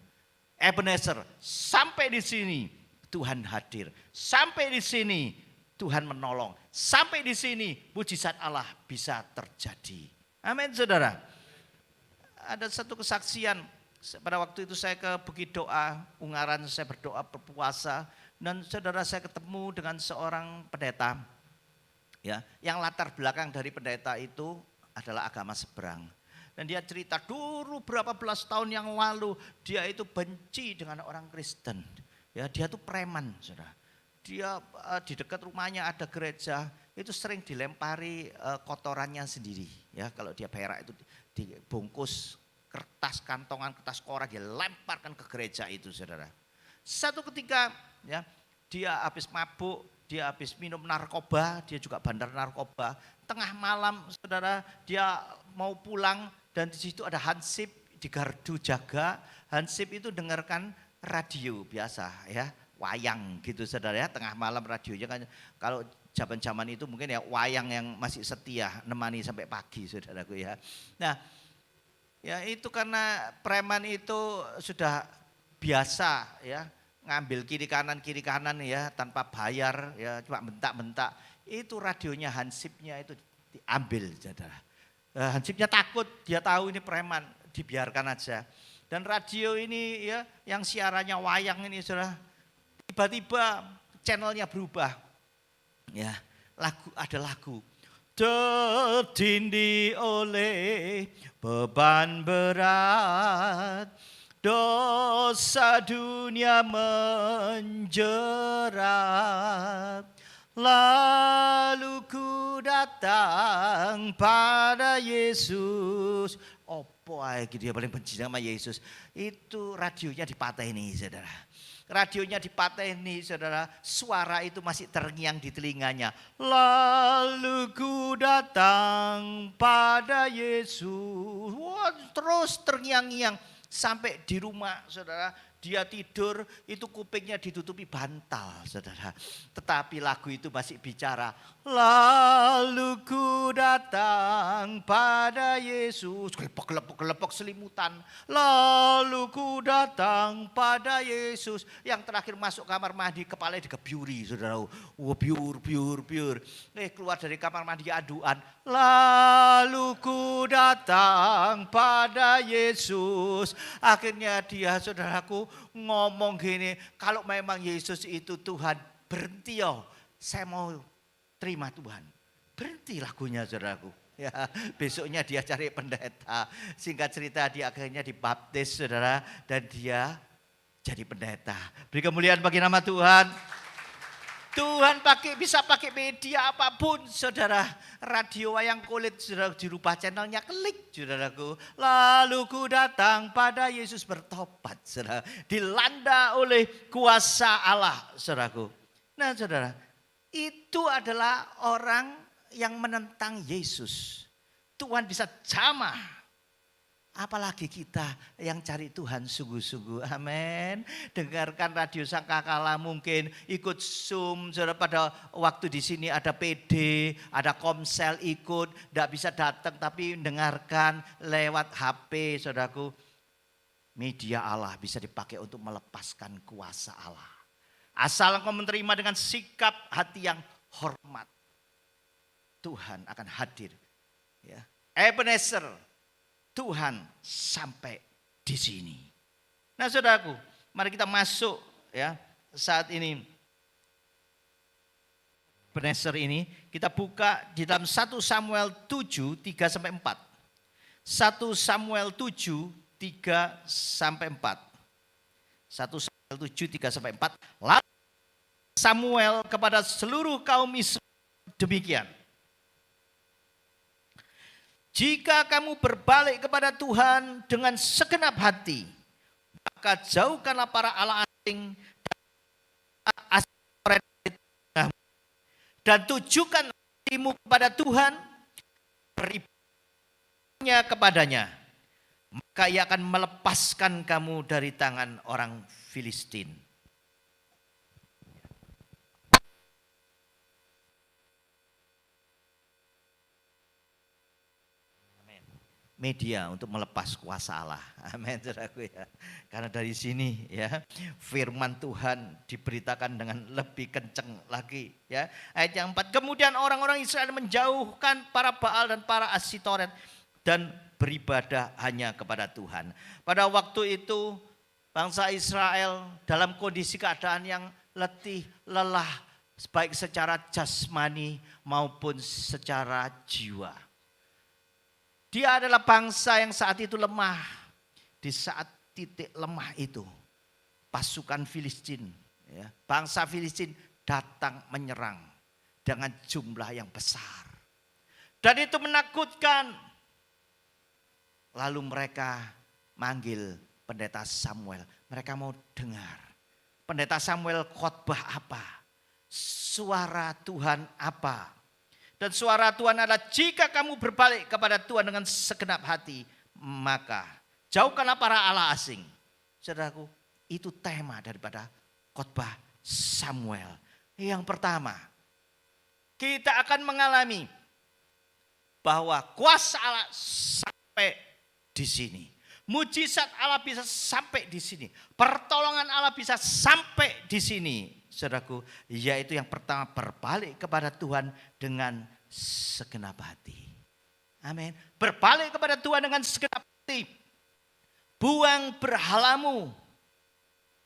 Ebenezer, sampai di sini Tuhan hadir. Sampai di sini Tuhan menolong. Sampai di sini mujizat Allah bisa terjadi. Amin, saudara. Ada satu kesaksian, pada waktu itu saya ke Bukit Doa, Ungaran, saya berdoa berpuasa, dan saudara saya ketemu dengan seorang pendeta, ya, yang latar belakang dari pendeta itu adalah agama seberang. Dan dia cerita dulu berapa belas tahun yang lalu dia itu benci dengan orang Kristen. Ya, dia tuh preman, saudara. Dia di dekat rumahnya ada gereja, itu sering dilempari kotorannya sendiri. Ya, kalau dia berak itu dibungkus kertas kantongan, kertas koran, dia lemparkan ke gereja itu, saudara. Satu ketika, ya, dia habis mabuk, dia habis minum narkoba, dia juga bandar narkoba. Tengah malam, saudara, dia mau pulang dan di situ ada hansip di gardu jaga. Hansip itu dengarkan radio biasa, ya, wayang gitu, saudara, ya. Tengah malam radionya kan, kalau zaman-zaman itu mungkin ya wayang yang masih setia nemani sampai pagi, saudaraku, ya. Nah, ya itu karena preman itu sudah biasa, ya, ngambil kiri kanan ya tanpa bayar, ya, cuma bentak-bentak. Itu radionya hansipnya itu diambil, saudara. Hansipnya takut, dia tahu ini preman, dibiarkan aja. Dan radio ini, ya, yang siarannya wayang ini, saudara, tiba-tiba channelnya berubah. Ya, ada lagu. Tertindih oleh beban berat, dosa dunia menjerat, lalu ku datang pada Yesus. Opo ae gitu ya, paling benci sama Yesus. Itu radionya dipateni, saudara. Radionya dipateni, saudara, suara itu masih terngiang di telinganya. Lalu ku datang pada Yesus. Wah, terus terngiang-ngiang sampai di rumah, saudara. Dia tidur, itu kupingnya ditutupi bantal, saudara. Tetapi lagu itu masih bicara. Lalu ku datang pada Yesus. Gelepok selimutan. Lalu ku datang pada Yesus. Yang terakhir masuk kamar mandi, kepalanya dikebiuri, saudara. Wah, biur. Keluar dari kamar mandi aduan. Lalu ku datang pada Yesus. Akhirnya dia, saudaraku, ngomong gini, kalau memang Yesus itu Tuhan, berhenti yo, saya mau terima Tuhan. Berhenti lagunya, saudaraku. Ya, besoknya dia cari pendeta. Singkat cerita dia akhirnya dibaptis, saudara, dan dia jadi pendeta. Beri kemuliaan bagi nama Tuhan. Tuhan bisa pakai media apapun, saudara. Radio wayang kulit, saudara, dirubah channelnya, klik, saudaraku. Lalu ku datang pada Yesus, bertobat, saudara. Dilanda oleh kuasa Allah, saudaraku. Nah, saudara, itu adalah orang yang menentang Yesus. Tuhan bisa jamah Apalagi kita yang cari Tuhan sungguh-sungguh. Amin. Dengarkan Radio Sangkakala, mungkin ikut Zoom. Saudara, pada waktu di sini ada PD, ada Komsel ikut. Tidak bisa datang tapi dengarkan lewat HP, saudaraku. Media Allah bisa dipakai untuk melepaskan kuasa Allah. Asal engkau menerima dengan sikap hati yang hormat, Tuhan akan hadir. Ya. Ebenezer, Tuhan sampai di sini. Nah, saudaraku, mari kita masuk ya saat ini. Ebenezer ini kita buka di dalam 1 Samuel 7, 3-4. 1 Samuel 7, 3-4. 1 Samuel 7, 3-4. Lalu Samuel kepada seluruh kaum Israel demikian. Jika kamu berbalik kepada Tuhan dengan segenap hati, maka jauhkanlah para allah asing dan tujukan hatimu kepada Tuhan, beribadahnya kepadanya, maka ia akan melepaskan kamu dari tangan orang Filistin. Media untuk melepas kuasa Allah. Amin, saudaraku ya. Karena dari sini ya, firman Tuhan diberitakan dengan lebih kencang lagi ya. Ayat yang 4, kemudian orang-orang Israel menjauhkan para Baal dan para Asitoret dan beribadah hanya kepada Tuhan. Pada waktu itu bangsa Israel dalam kondisi keadaan yang letih, lelah, baik secara jasmani maupun secara jiwa. Dia adalah bangsa yang saat itu lemah. Di saat titik lemah itu, pasukan Filistin, ya, bangsa Filistin datang menyerang dengan jumlah yang besar. Dan itu menakutkan. Lalu mereka manggil pendeta Samuel. Mereka mau dengar. Pendeta Samuel khotbah apa? Suara Tuhan apa? Dan suara Tuhan adalah jika kamu berbalik kepada Tuhan dengan segenap hati, maka jauhkanlah para allah asing. Saudaraku, itu tema daripada khotbah Samuel. Yang pertama, kita akan mengalami bahwa kuasa Allah sampai di sini. Mujizat Allah bisa sampai di sini. Pertolongan Allah bisa sampai di sini. Saudaraku, yaitu yang pertama, berbalik kepada Tuhan dengan segenap hati. Amin. Berbalik kepada Tuhan dengan segenap hati. Buang berhalamu.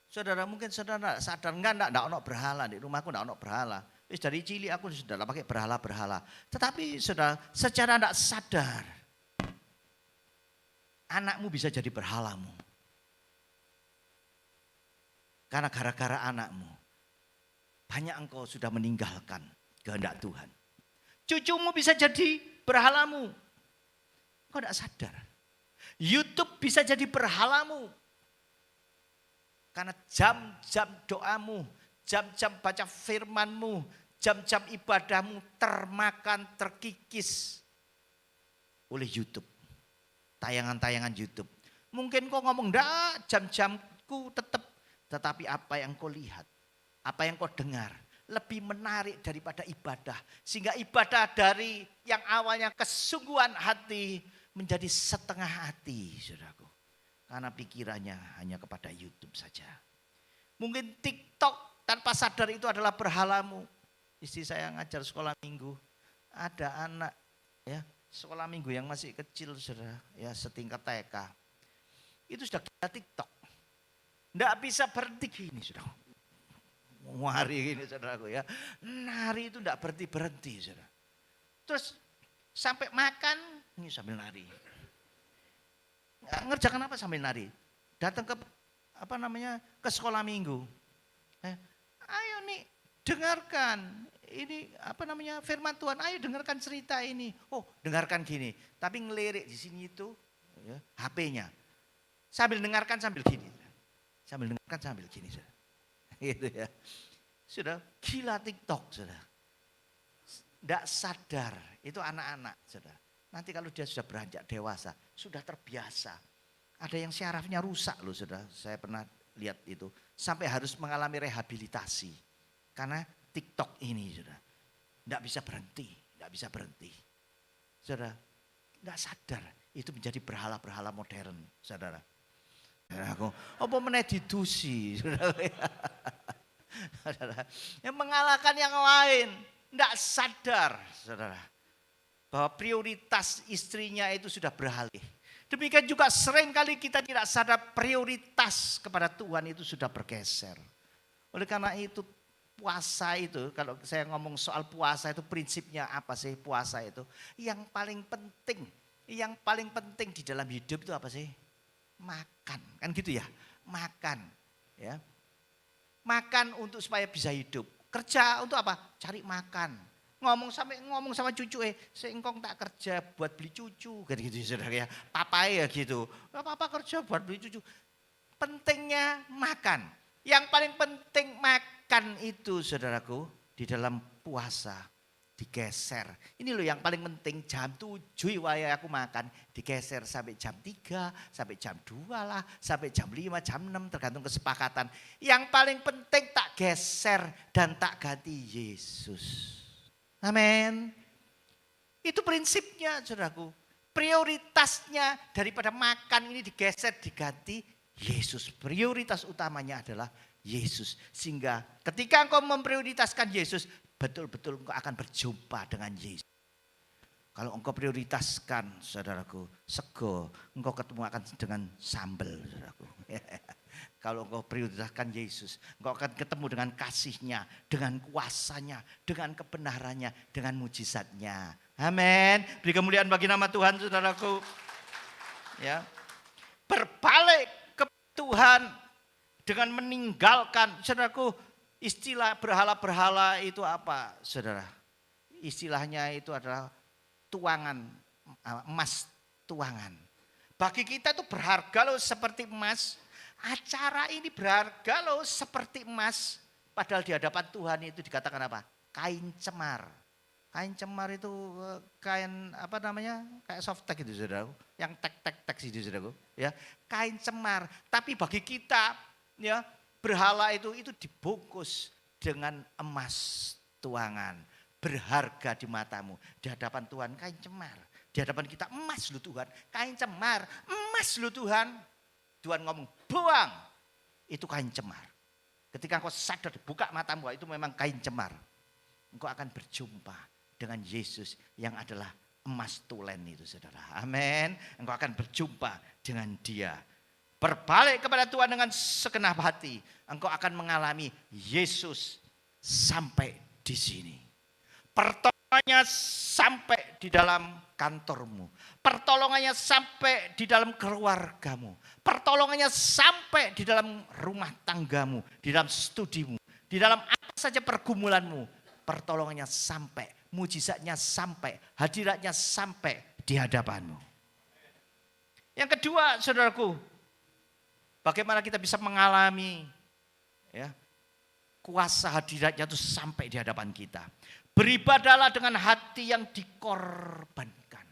Saudara, mungkin saudara sadar enggak ada berhala di rumahku, enggak ada berhala. Wis dari cilik aku sudah pakai berhala-berhala. Tetapi saudara, secara enggak sadar anakmu bisa jadi berhalamu. Karena gara-gara anakmu banyak engkau sudah meninggalkan kehendak Tuhan. Cucumu bisa jadi berhalamu. Engkau tidak sadar. YouTube bisa jadi berhalamu. Karena jam-jam doamu, jam-jam baca firmanmu, jam-jam ibadahmu termakan, terkikis oleh YouTube. Tayangan-tayangan YouTube. Mungkin kau ngomong, enggak, jam-jamku tetap. Tetapi apa yang kau lihat, apa yang kau dengar, lebih menarik daripada ibadah. Sehingga ibadah dari yang awalnya kesungguhan hati menjadi setengah hati, saudaraku. Karena pikirannya hanya kepada YouTube saja. Mungkin TikTok tanpa sadar itu adalah berhalamu. Istri saya ngajar sekolah minggu. Ada anak ya sekolah minggu yang masih kecil, saudara, ya setingkat TK. Itu sudah gila TikTok. Tidak bisa berhenti gini, saudara. Hari ini saudaraku ya. Nari itu tidak berhenti, saudara. Terus sampai makan, ini sambil nari. Ngerjakan apa sambil nari? Datang ke ke sekolah minggu. Ayo nih dengarkan. Ini firman Tuhan. Ayo dengarkan cerita ini. Oh, dengarkan gini. Tapi ngelirik di sini itu ya, HP-nya. Sambil dengarkan sambil gini. Sambil dengarkan sambil gini, saudara. Gitu ya. Sudah gila TikTok, saudara. Tidak sadar, itu anak-anak, saudara. Nanti kalau dia sudah beranjak dewasa, sudah terbiasa. Ada yang syarafnya rusak loh sudah, saya pernah lihat itu. Sampai harus mengalami rehabilitasi. Karena TikTok ini sudah. Tidak bisa berhenti. Saudara, tidak sadar itu menjadi berhala-berhala modern, saudara. Aku, apa meneh didusi, saudara. Yang mengalahkan yang lain, tidak sadar, saudara. Bahwa prioritas istrinya itu sudah beralih. Demikian juga sering kali kita tidak sadar prioritas kepada Tuhan itu sudah bergeser. Oleh karena itu puasa itu, kalau saya ngomong soal puasa itu prinsipnya apa sih puasa itu? Yang paling penting di dalam hidup itu apa sih? Makan, kan gitu ya? Makan, ya. Makan untuk supaya bisa hidup. Kerja untuk apa? Cari makan. Ngomong sama cucu, seengkong tak kerja buat beli cucu, kan gitu saudara ya. Papa ya gitu, papa kerja buat beli cucu. Pentingnya makan. Yang paling penting makan itu saudaraku di dalam puasa digeser. Ini loh yang paling penting jam 7 waya aku makan digeser sampai jam 3, sampai jam 2 lah, sampai jam 5, jam 6 tergantung kesepakatan. Yang paling penting tak geser dan tak ganti Yesus. Amin. Itu prinsipnya saudaraku. Prioritasnya daripada makan ini digeser diganti Yesus. Prioritas utamanya adalah Yesus. Sehingga ketika engkau memprioritaskan Yesus, betul-betul engkau akan berjumpa dengan Yesus. Kalau engkau prioritaskan saudaraku sego, engkau ketemu akan dengan sambal saudaraku. Kalau engkau prioritaskan Yesus, engkau akan ketemu dengan kasih-Nya, dengan kuasa-Nya, dengan kebenarannya, dengan mujizat-Nya. Amin. Beri kemuliaan bagi nama Tuhan saudaraku. Ya. Berbalik ke Tuhan dengan meninggalkan saudaraku. Istilah berhala-berhala itu apa saudara? Istilahnya itu adalah tuangan, emas tuangan. Bagi kita itu berharga loh seperti emas. Acara ini berharga loh seperti emas. Padahal di hadapan Tuhan itu dikatakan apa? Kain cemar. Kain cemar itu kain apa namanya? Kayak softtek itu saudara. Yang tek-tek-tek itu saudara. Ya, kain cemar. Tapi bagi kita ya berhala itu dibungkus dengan emas tuangan. Berharga di matamu. Di hadapan Tuhan kain cemar. Di hadapan kita emas lu Tuhan. Kain cemar. Emas lu Tuhan. Tuhan ngomong buang. Itu kain cemar. Ketika engkau sadar buka matamu itu memang kain cemar. Engkau akan berjumpa dengan Yesus yang adalah emas tulen itu saudara. Amin. Engkau akan berjumpa dengan Dia. Berbalik kepada Tuhan dengan segenap hati. Engkau akan mengalami Yesus sampai di sini. Pertolongannya sampai di dalam kantormu. Pertolongannya sampai di dalam keluargamu. Pertolongannya sampai di dalam rumah tanggamu. Di dalam studimu. Di dalam apa saja pergumulanmu. Pertolongannya sampai. Mujizatnya sampai. Hadiratnya sampai di hadapanmu. Yang kedua saudaraku. Bagaimana kita bisa mengalami ya, kuasa hadiratnya itu sampai di hadapan kita. Beribadahlah dengan hati yang dikorbankan.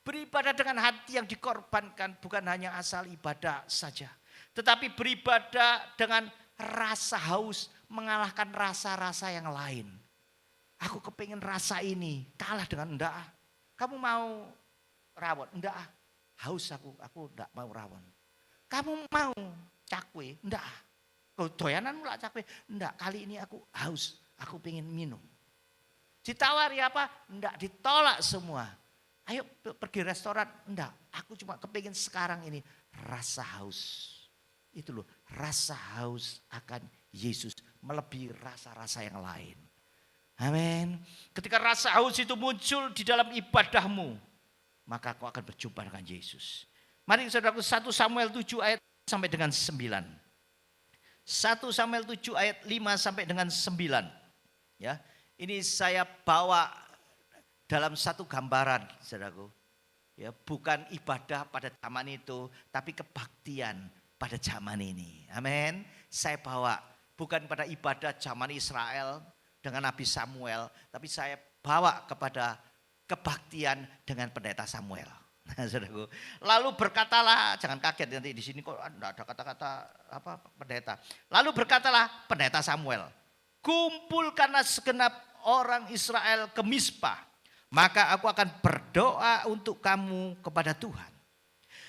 Beribadah dengan hati yang dikorbankan bukan hanya asal ibadah saja. Tetapi beribadah dengan rasa haus mengalahkan rasa-rasa yang lain. Aku kepingin rasa ini kalah dengan enggak. Kamu mau rawon? Enggak. Haus aku enggak mau rawon. Kamu mau cakwe? Enggak. Kau doyanan mulak cakwe? Enggak. Kali ini aku haus. Aku pengen minum. Ditawari apa? Enggak, ditolak semua. Ayo pergi restoran. Enggak, aku cuma kepingin sekarang ini rasa haus. Itu loh, rasa haus akan Yesus melebihi rasa-rasa yang lain. Amin. Ketika rasa haus itu muncul di dalam ibadahmu, maka kau akan berjumpa dengan Yesus. Mari saudaraku 1 Samuel 7 ayat sampai dengan 9. 1 Samuel 7 ayat 5 sampai dengan 9. Ya. Ini saya bawa dalam satu gambaran, saudaraku. Ya, bukan ibadah pada zaman itu, tapi kebaktian pada zaman ini. Amin. Saya bawa bukan pada ibadah zaman Israel dengan Nabi Samuel, tapi saya bawa kepada kebaktian dengan pendeta Samuel. Nah, saudaraku. Lalu berkatalah, jangan kaget nanti di sini kok enggak ada kata-kata apa pendeta. Lalu berkatalah pendeta Samuel, kumpulkanlah segenap orang Israel ke Mispa, maka aku akan berdoa untuk kamu kepada Tuhan.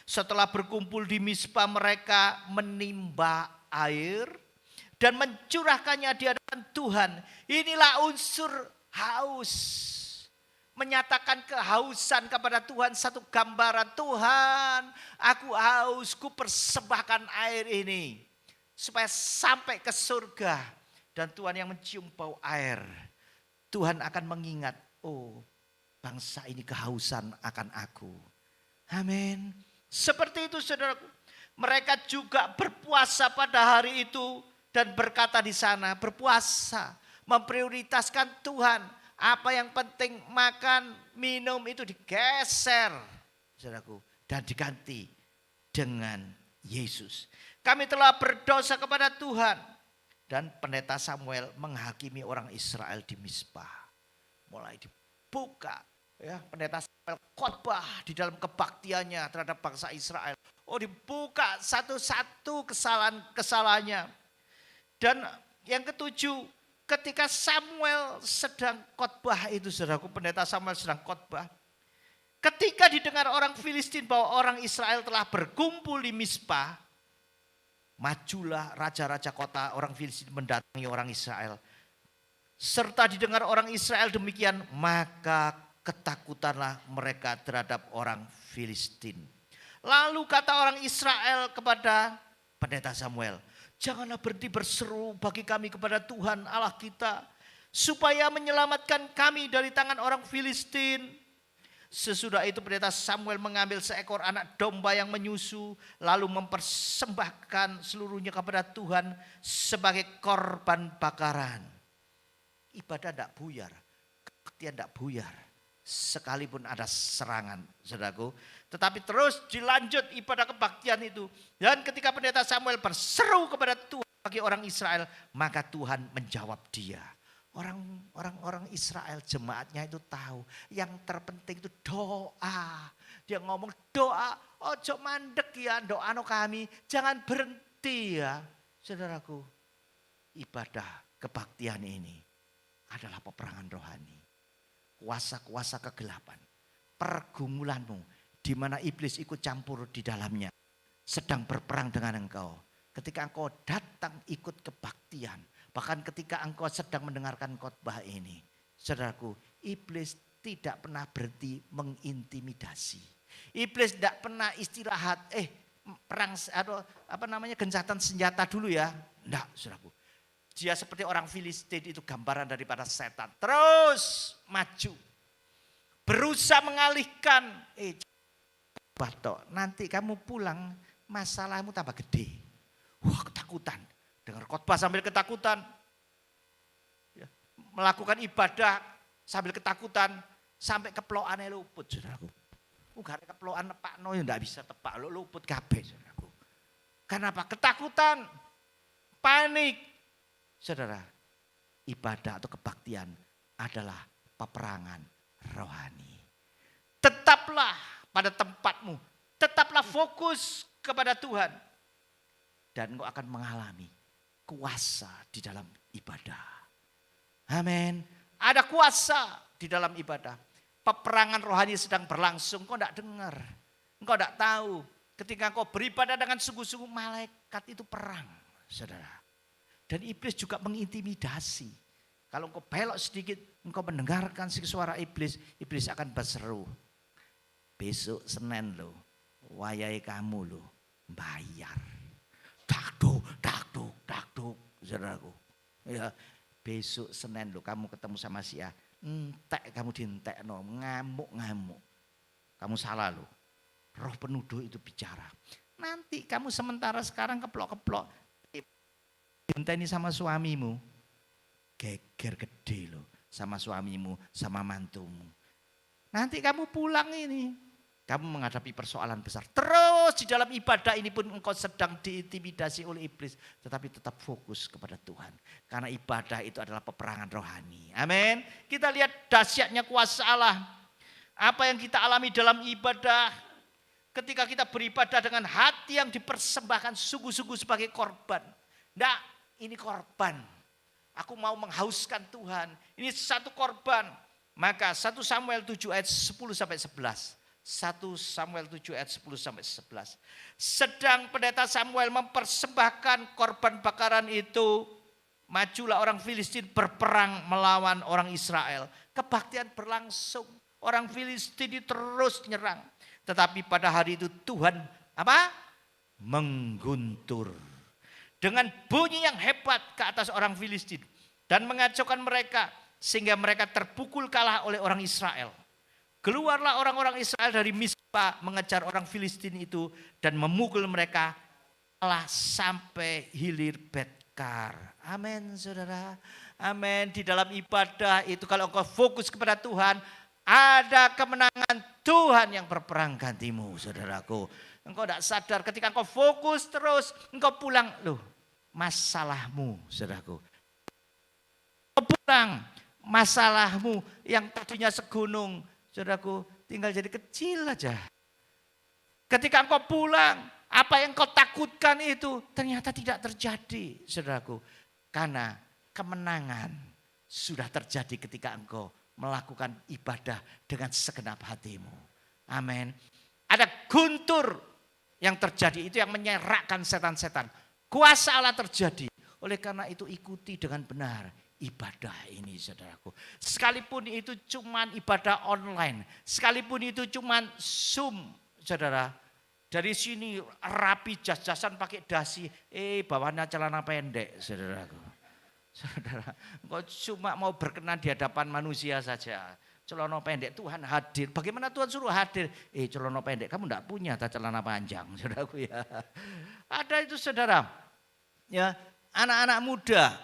Setelah berkumpul di Mispa, mereka menimba air dan mencurahkannya di hadapan Tuhan. Inilah unsur haus. Menyatakan kehausan kepada Tuhan, satu gambaran. Tuhan, aku haus, ku persembahkan air ini supaya sampai ke surga. Dan Tuhan yang mencium bau air, Tuhan akan mengingat, oh bangsa ini kehausan akan aku. Amin. Seperti itu saudaraku. Mereka juga berpuasa pada hari itu dan berkata di sana, berpuasa, memprioritaskan Tuhan. Apa yang penting makan, minum itu digeser, saudaraku, dan diganti dengan Yesus. Kami telah berdosa kepada Tuhan. Dan pendeta Samuel menghakimi orang Israel di Mispa. Mulai dibuka, ya, pendeta Samuel khotbah di dalam kebaktiannya terhadap bangsa Israel. Oh, dibuka satu-satu kesalahannya. Dan yang ketujuh, ketika Samuel sedang khotbah itu, saudaraku, pendeta Samuel sedang khotbah. Ketika didengar orang Filistin bahwa orang Israel telah berkumpul di Mispa, majulah raja-raja kota orang Filistin mendatangi orang Israel. Serta didengar orang Israel demikian, maka ketakutanlah mereka terhadap orang Filistin. Lalu kata orang Israel kepada pendeta Samuel, janganlah berhenti berseru bagi kami kepada Tuhan Allah kita, supaya menyelamatkan kami dari tangan orang Filistin. Sesudah itu pendeta Samuel mengambil seekor anak domba yang menyusu, lalu mempersembahkan seluruhnya kepada Tuhan sebagai korban bakaran. Ibadah tidak buyar, kebaktian tidak buyar, sekalipun ada serangan, saudaraku. Tetapi terus dilanjut ibadah kebaktian itu. Dan ketika pendeta Samuel berseru kepada Tuhan bagi orang Israel, maka Tuhan menjawab dia. Orang Israel, jemaatnya itu tahu yang terpenting itu doa. Dia ngomong doa, ojo mandek ya, doa no kami, jangan berhenti ya. Saudaraku, ibadah kebaktian ini adalah peperangan rohani. Kuasa-kuasa kegelapan, pergumulanmu di mana iblis ikut campur di dalamnya, sedang berperang dengan engkau. Ketika engkau datang ikut kebaktian, bahkan ketika engkau sedang mendengarkan khotbah ini, saudaraku, iblis tidak pernah berhenti mengintimidasi. Iblis tidak pernah istirahat, perang atau gencatan senjata dulu ya. Enggak, saudaraku. Dia seperti orang Filistin, itu gambaran daripada setan. Terus maju, berusaha mengalihkan. Batok, nanti kamu pulang masalahmu tambah gede. Wah, ketakutan. Dengar khotbah sambil ketakutan. Ya, melakukan ibadah sambil ketakutan. Sampai keploane luput, saudaraku. Karena keploan Pak Noy tidak bisa tepak, luput kabeh, saudaraku. Kenapa? Ketakutan, panik. Saudara, ibadah atau kebaktian adalah peperangan rohani. Tetaplah pada tempatmu, tetaplah fokus kepada Tuhan, dan engkau akan mengalami kuasa di dalam ibadah. Amin. Ada kuasa di dalam ibadah. Peperangan rohani sedang berlangsung, engkau tidak dengar, engkau tidak tahu. Ketika engkau beribadah dengan sungguh-sungguh, malaikat itu perang, saudara. Dan iblis juga mengintimidasi. Kalau engkau belok sedikit, engkau mendengarkan suara iblis, iblis akan berseru. Besok Senin loh, wayai kamu loh, bayar. Dakduk, saudaraku. Ya, besok Senin loh, kamu ketemu sama si A. Entek kamu dientek no, ngamuk. Kamu salah loh. Roh penuduh itu bicara. Nanti kamu sementara sekarang keplok-keplok. Ini sama suamimu, geger gede loh sama suamimu, sama mantumu. Nanti kamu pulang ini, kamu menghadapi persoalan besar. Terus di dalam ibadah ini pun engkau sedang diintimidasi oleh iblis, tetapi tetap fokus kepada Tuhan. Karena ibadah itu adalah peperangan rohani. Amin. Kita lihat dahsyatnya kuasa Allah. Apa yang kita alami dalam ibadah, ketika kita beribadah dengan hati yang dipersembahkan sungguh-sungguh sebagai korban. Nah, ini korban. Aku mau menghauskan Tuhan. Ini satu korban. Maka 1 Samuel 7 ayat 10 sampai 11. 1 Samuel 7 ayat 10 sampai 11. Sedang pendeta Samuel mempersembahkan korban bakaran itu, majulah orang Filistin berperang melawan orang Israel. Kebaktian berlangsung. Orang Filistin terus nyerang. Tetapi pada hari itu Tuhan apa? Mengguntur. Dengan bunyi yang hebat ke atas orang Filistin. Dan mengacaukan mereka. Sehingga mereka terpukul kalah oleh orang Israel. Keluarlah orang-orang Israel dari Mispa mengejar orang Filistin itu. Dan memukul mereka kalah sampai hilir Betkar. Amin saudara. Amin. Di dalam ibadah itu kalau engkau fokus kepada Tuhan. Ada kemenangan Tuhan yang berperang gantimu, saudaraku. Engkau tidak sadar ketika engkau fokus terus, engkau pulang. Loh, masalahmu, saudaraku. Engkau pulang, masalahmu yang tadinya segunung, saudaraku, tinggal jadi kecil aja. Ketika engkau pulang, apa yang engkau takutkan itu ternyata tidak terjadi, saudaraku. Karena kemenangan sudah terjadi ketika engkau melakukan ibadah dengan segenap hatimu. Amin. Ada guntur yang terjadi, itu yang menyerakkan setan-setan. Kuasa Allah terjadi. Oleh karena itu ikuti dengan benar ibadah ini saudaraku. Sekalipun itu cuman ibadah online. Sekalipun itu cuman Zoom saudara. Dari sini rapi jas-jasan pakai dasi. Bawahnya celana pendek saudaraku. Saudara, engkau cuma mau berkenan di hadapan manusia saja. Celana pendek, Tuhan hadir. Bagaimana Tuhan suruh hadir? Celana pendek, kamu enggak punya celana panjang, saudaraku ya. Ada itu saudara, ya anak-anak muda.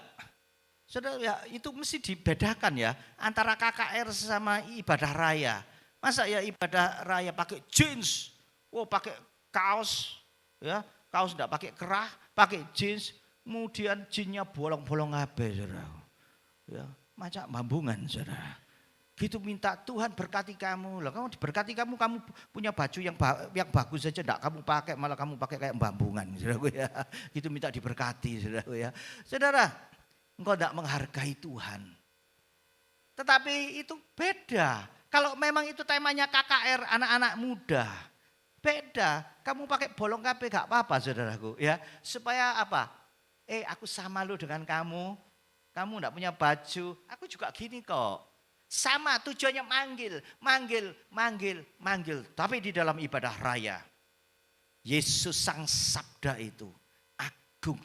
Saudara ya itu mesti dibedakan ya antara KKR sama ibadah raya. Masa ya ibadah raya pakai jeans, pakai kaos, ya kaos enggak pakai kerah, pakai jeans. Kemudian jinnya bolong-bolong kabeh saudara. Ya, macam bambungan saudara. Gitu minta Tuhan berkati kamu. Lah kamu diberkati kamu punya baju yang bagus saja enggak kamu pakai, malah kamu pakai kayak bambungan saudara ya. Gitu minta diberkati saudara ya. Saudara, engkau enggak menghargai Tuhan. Tetapi itu beda. Kalau memang itu temanya KKR anak-anak muda. Beda. Kamu pakai bolong kabeh enggak apa-apa saudaraku ya. Supaya apa? Aku sama lu dengan kamu enggak punya baju, aku juga gini kok. Sama tujuannya manggil. Tapi di dalam ibadah raya, Yesus Sang Sabda itu agung.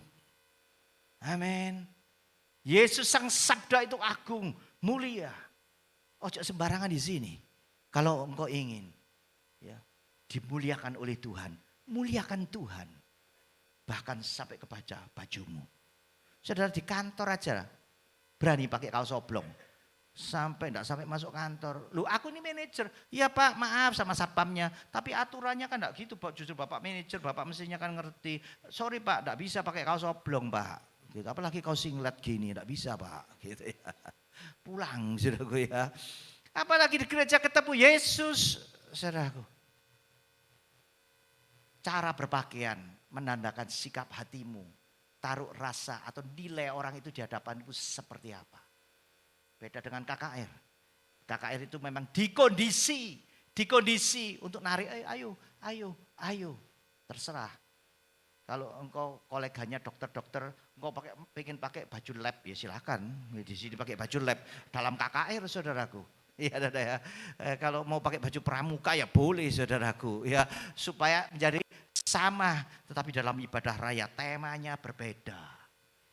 Amin. Yesus Sang Sabda itu agung, mulia. Ojo sembarangan di sini. Kalau engkau ingin ya, dimuliakan oleh Tuhan, muliakan Tuhan. Bahkan sampai ke bajumu. Saudara di kantor aja berani pakai kaos oblong. Enggak sampai masuk kantor. Loh aku ini manajer. Iya Pak maaf sama satpamnya. Tapi aturannya kan enggak gitu Pak. Justru Bapak manajer, Bapak mestinya kan ngerti. Sorry Pak enggak bisa pakai kaos oblong Pak. Gitu. Apalagi kaos singlet gini enggak bisa Pak. Gitu ya. Pulang saudaraku ya. Apalagi di gereja ketemu Yesus saudaraku. Cara berpakaian menandakan sikap hatimu, taruh rasa atau nilai orang itu di hadapan itu seperti apa. Beda dengan KKR. KKR itu memang dikondisi untuk narik, ayo, terserah. Kalau engkau koleganya dokter-dokter, engkau pengen pakai baju lab ya silakan. Di sini pakai baju lab dalam KKR saudaraku. Iya ada ya. Kalau mau pakai baju pramuka ya boleh saudaraku ya supaya menjadi sama, tetapi dalam ibadah raya temanya berbeda.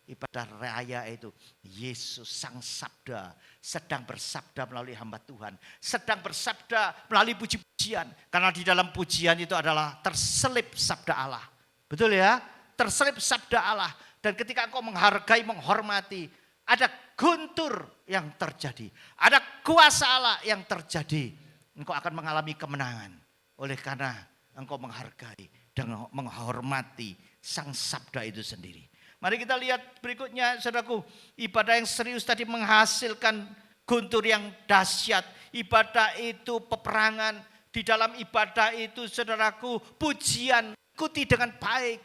Ibadah raya itu Yesus Sang Sabda sedang bersabda melalui hamba Tuhan, sedang bersabda melalui puji-pujian. Karena di dalam pujian itu adalah terselip sabda Allah. Betul ya? Terselip sabda Allah. Dan ketika engkau menghargai, menghormati, ada guntur yang terjadi. Ada kuasa Allah yang terjadi. Engkau akan mengalami kemenangan. Oleh karena engkau menghargai dan menghormati Sang Sabda itu sendiri. Mari kita lihat berikutnya saudaraku. Ibadah yang serius tadi menghasilkan guntur yang dahsyat. ibadah itu peperangan. Di dalam ibadah itu saudaraku pujian, ikuti dengan baik,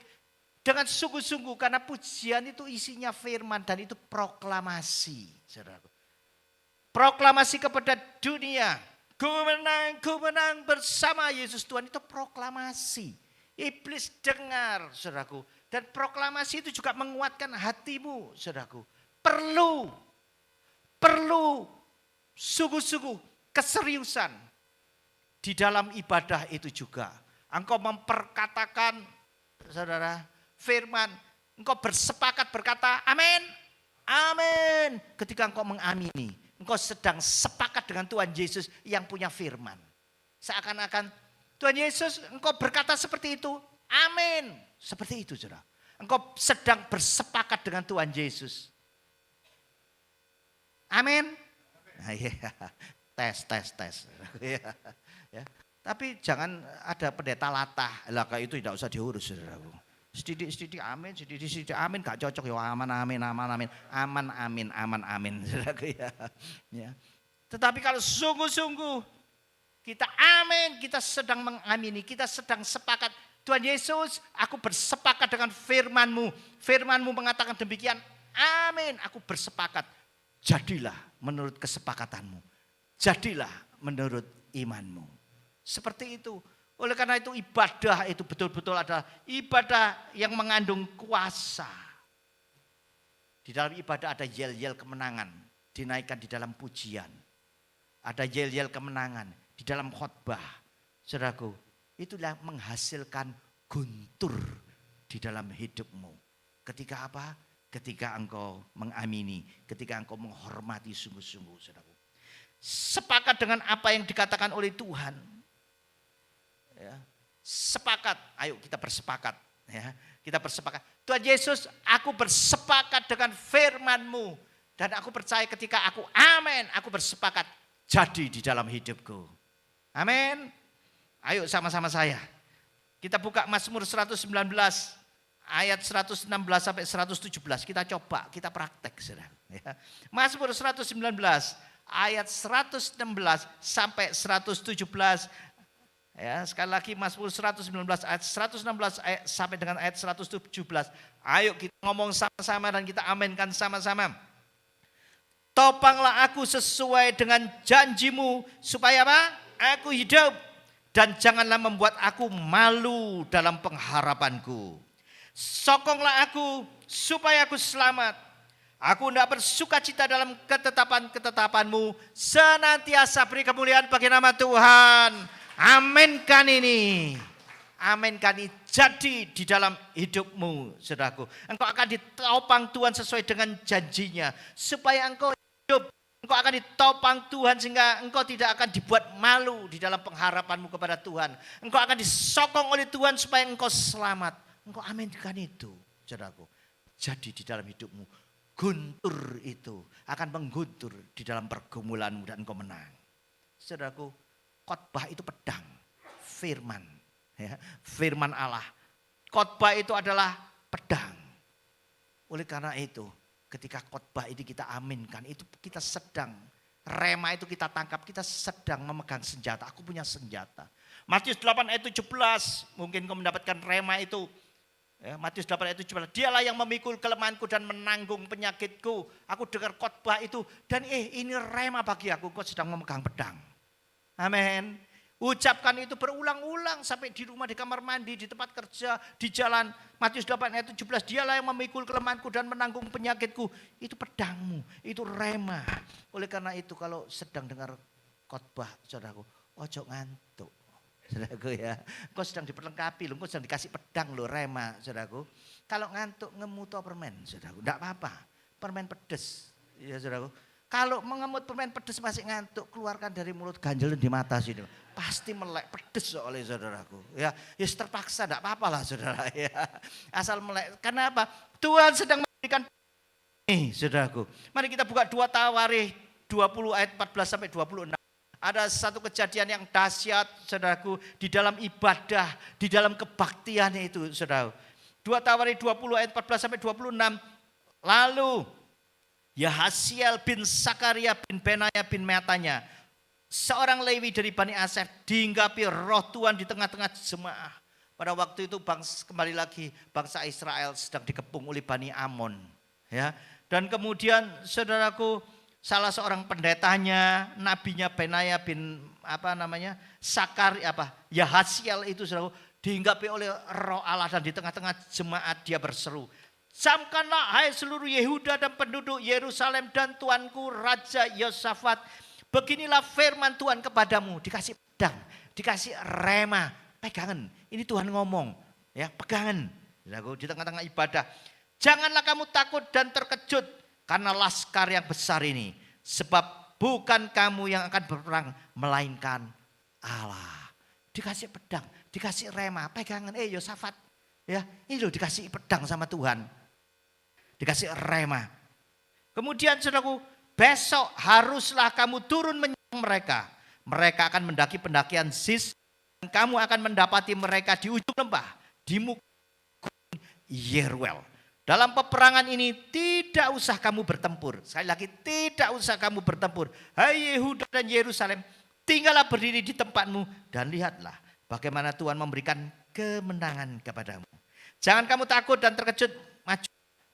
dengan sungguh-sungguh. Karena pujian itu isinya firman dan itu proklamasi. Saudaraku. Proklamasi kepada dunia. Ku menang bersama Yesus Tuhan, itu proklamasi. Iblis dengar saudaraku. Dan proklamasi itu juga menguatkan hatimu saudaraku. Perlu sungguh-sungguh keseriusan di dalam ibadah itu juga. Engkau memperkatakan saudara firman, engkau bersepakat berkata amin, amin. Ketika engkau mengamini, engkau sedang sepakat dengan Tuhan Yesus yang punya firman. Seakan-akan Tuhan Yesus engkau berkata seperti itu, amin. Seperti itu saudara. Engkau sedang bersepakat dengan Tuhan Yesus. Amin. Nah, ya. Tes. Ya. Tapi jangan ada pendeta latah. Lah kayak itu tidak usah diurus saudaraku. Sedidik amin, sedidik amin gak cocok ya aman amin saudaraku ya. Ya. Tetapi kalau sungguh-sungguh kita amin, kita sedang mengamini, kita sedang sepakat. Tuhan Yesus, aku bersepakat dengan firman-Mu. Firman-Mu mengatakan demikian. Amin, aku bersepakat. Jadilah menurut kesepakatan-Mu. Jadilah menurut iman-Mu. Seperti itu. Oleh karena itu ibadah itu betul-betul adalah ibadah yang mengandung kuasa. Di dalam ibadah ada yel-yel kemenangan. Dinaikkan di dalam pujian. Ada yel-yel kemenangan di dalam khotbah. Saudaraku, itulah menghasilkan guntur di dalam hidupmu. Ketika apa? Ketika engkau mengamini, ketika engkau menghormati sungguh-sungguh, saudaraku. Sepakat dengan apa yang dikatakan oleh Tuhan. Ya. Sepakat, ayo kita bersepakat. Ya. Kita bersepakat. Tuhan Yesus, aku bersepakat dengan firman-Mu. Dan aku percaya ketika aku amin, aku bersepakat jadi di dalam hidupku. Amin. Ayo sama-sama saya. Kita buka Mazmur 119 ayat 116 sampai 117. Kita coba, kita praktek saudara. Ya. Mazmur 119 ayat 116 sampai 117. Ya, sekali lagi Mazmur 119 ayat 116 sampai dengan ayat 117. Ayo kita ngomong sama-sama dan kita aminkan sama-sama. Topanglah aku sesuai dengan janji-Mu supaya apa? Aku hidup. Dan janganlah membuat aku malu dalam pengharapanku. Sokonglah aku supaya aku selamat. Aku tidak bersuka cita dalam ketetapan-ketetapan-Mu. Senantiasa beri kemuliaan bagi nama Tuhan. Aminkan ini. Aminkan ini jadi di dalam hidupmu, saudaraku. Engkau akan ditopang Tuhan sesuai dengan janjinya. Supaya engkau hidup. Engkau akan ditopang Tuhan sehingga engkau tidak akan dibuat malu di dalam pengharapanmu kepada Tuhan. Engkau akan disokong oleh Tuhan supaya engkau selamat. Engkau aminkan itu, saudaraku. Jadi di dalam hidupmu, guntur itu akan mengguntur di dalam pergumulanmu dan engkau menang. Saudaraku, khotbah itu pedang, firman. Ya, firman Allah. Khotbah itu adalah pedang. Oleh karena itu, ketika khotbah ini kita aminkan, itu kita sedang, rema itu kita tangkap, kita sedang memegang senjata. Aku punya senjata. Matius 8 ayat 17, mungkin kau mendapatkan rema itu. Ya, Matius 8 ayat 17, dialah yang memikul kelemahanku dan menanggung penyakitku. Aku dengar khotbah itu dan ini rema bagi aku, kau sedang memegang pedang. Amin. Ucapkan itu berulang-ulang sampai di rumah, di kamar mandi, di tempat kerja, di jalan. Matius 8 ayat 17, dialah yang memikul kelemahanku dan menanggung penyakitku. Itu pedangmu, itu rema. Oleh karena itu kalau sedang dengar khotbah, saudaraku, ojo ngantuk. Saudaraku ya, kau sedang diperlengkapi, kau sedang dikasih pedang loh, rema, saudaraku. Kalau ngantuk ngemut permen, saudaraku, enggak apa-apa. Permen pedes, ya saudaraku. Kalau mengemut permen pedes masih ngantuk, keluarkan dari mulut, ganjelin di mata sini. Pasti melek, pedes oleh saudaraku. Ya, terpaksa, tidak apa-apa lah saudara. Ya. Asal melek. Karena apa? Tuhan sedang memberikan ini saudaraku. Mari kita buka 2 Tawarikh 20 ayat 14 sampai 26. Ada satu kejadian yang dahsyat saudaraku di dalam ibadah, di dalam kebaktian itu saudaraku. 2 Tawarikh 20 ayat 14 sampai 26. Lalu Yahasiel bin Sakaria bin Benaya bin Matanya seorang Lewi dari Bani Asher dihinggapi roh Tuhan di tengah-tengah jemaah. Pada waktu itu kembali lagi bangsa Israel sedang dikepung oleh Bani Amon. Ya. Dan kemudian saudaraku, salah seorang pendetanya, nabinya Benaya bin Yahasiel itu saudaraku, dihinggapi oleh roh Allah dan di tengah-tengah jemaat dia berseru, "Camkanlah hai seluruh Yehuda dan penduduk Yerusalem dan tuanku Raja Yosafat. Beginilah firman Tuhan kepadamu." Dikasih pedang, dikasih rema, pegangan. Ini Tuhan ngomong, ya pegangan. Di tengah-tengah ibadah. "Janganlah kamu takut dan terkejut karena laskar yang besar ini. Sebab bukan kamu yang akan berperang, melainkan Allah." Dikasih pedang, dikasih rema, pegangan. Yosafat, ya ini loh dikasih pedang sama Tuhan. Dikasih rema. Kemudian saudaraku, besok haruslah kamu turun menyerang mereka. Mereka akan mendaki pendakian Ziz. Dan kamu akan mendapati mereka di ujung lembah. Di muka Yeruel. Dalam peperangan ini tidak usah kamu bertempur. Sekali lagi, tidak usah kamu bertempur. Hai Yehuda dan Yerusalem, tinggallah berdiri di tempatmu. Dan lihatlah bagaimana Tuhan memberikan kemenangan kepadamu. Jangan kamu takut dan terkejut. Maju.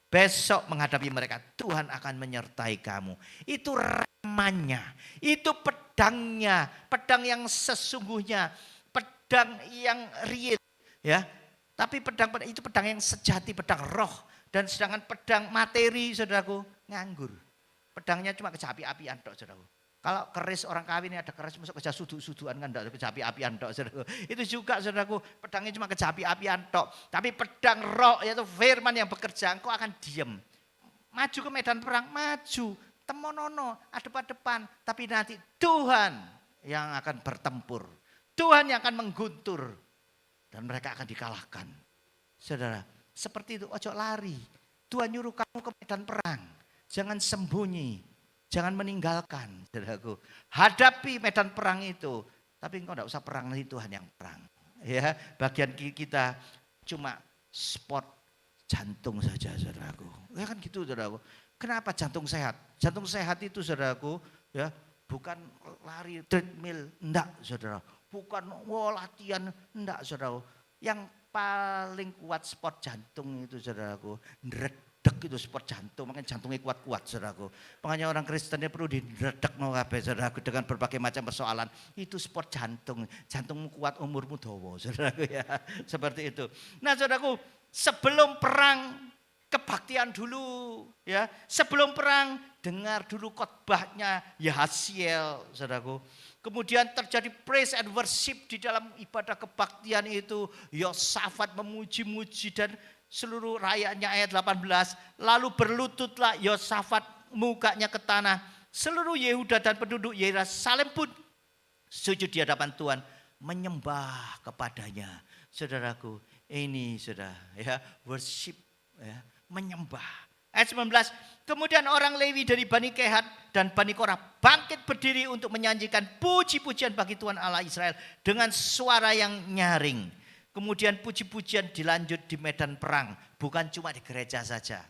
Besok menghadapi mereka, Tuhan akan menyertai kamu. Itu remanya, itu pedangnya, pedang yang sesungguhnya, pedang yang real, ya. Tapi pedang itu pedang yang sejati, pedang roh. Dan sedangkan pedang materi, saudaraku, nganggur. Pedangnya cuma kecapi-apian tok, saudaraku. Kalau keris orang kawin ini ada keris masuk kerja sudu-suduan kan enggak kecapi-apian tok, saudaraku. Itu juga saudaraku, pedangnya cuma kecapi-apian tok. Tapi pedang roh yaitu firman yang bekerja, engkau akan diam. Maju ke medan perang, maju. Temonono, adep-adepan. Tapi nanti Tuhan yang akan bertempur. Tuhan yang akan mengguntur. Dan mereka akan dikalahkan. Saudara, seperti itu, ojo lari. Tuhan nyuruh kamu ke medan perang. Jangan sembunyi. Jangan meninggalkan, saudaraku. Hadapi medan perang itu. Tapi engkau tidak usah perang, nanti Tuhan yang perang. Ya, bagian kita cuma sport jantung saja, saudaraku. Ya kan gitu, saudaraku. Kenapa jantung sehat? Jantung sehat itu, saudaraku, ya bukan lari treadmill, enggak, saudara. Bukan latihan, enggak, saudaraku. Yang paling kuat sport jantung itu, saudaraku, ndredeg itu sport jantung, makanya jantungnya kuat-kuat, saudaraku. Makanya orang Kristennya perlu didredeg no kabeh, saudaraku, dengan berbagai macam persoalan. Itu sport jantung, jantungmu kuat, umurmu dawa, saudaraku, ya. Seperti itu. Nah, saudaraku, sebelum perang kebaktian dulu, ya. Sebelum perang dengar dulu khotbahnya Yahasiel, saudaraku. Kemudian terjadi praise and worship di dalam ibadah kebaktian itu. Yosafat memuji-muji dan seluruh rakyatnya, ayat 18. Lalu berlututlah Yosafat mukanya ke tanah. Seluruh Yehuda dan penduduk Yerusalem pun sujud di hadapan Tuhan, menyembah kepadanya. Saudaraku, ini sudah ya worship, ya, menyembah. Ayat 19, kemudian orang Lewi dari Bani Kehat dan Bani Korah bangkit berdiri untuk menyanyikan puji-pujian bagi Tuhan Allah Israel dengan suara yang nyaring. Kemudian puji-pujian dilanjut di medan perang, bukan cuma di gereja saja.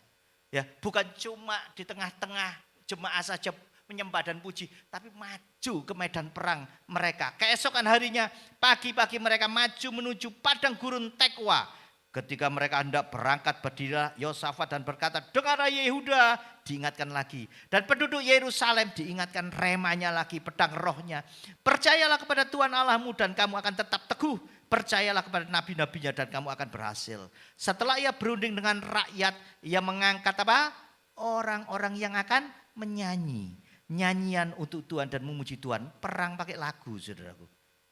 Ya, bukan cuma di tengah-tengah jemaah saja menyembah dan puji, tapi maju ke medan perang mereka. Keesokan harinya, pagi-pagi mereka maju menuju padang gurun Tekwa. Ketika mereka hendak berangkat, berdirilah Yosafat dan berkata, dengarlah Yehuda, diingatkan lagi. Dan penduduk Yerusalem diingatkan remanya lagi, pedang rohnya. Percayalah kepada Tuhan Allahmu dan kamu akan tetap teguh. Percayalah kepada nabi-nabinya dan kamu akan berhasil. Setelah ia berunding dengan rakyat, ia mengangkat apa? Orang-orang yang akan menyanyi. Nyanyian untuk Tuhan dan memuji Tuhan. Perang pakai lagu, saudaraku.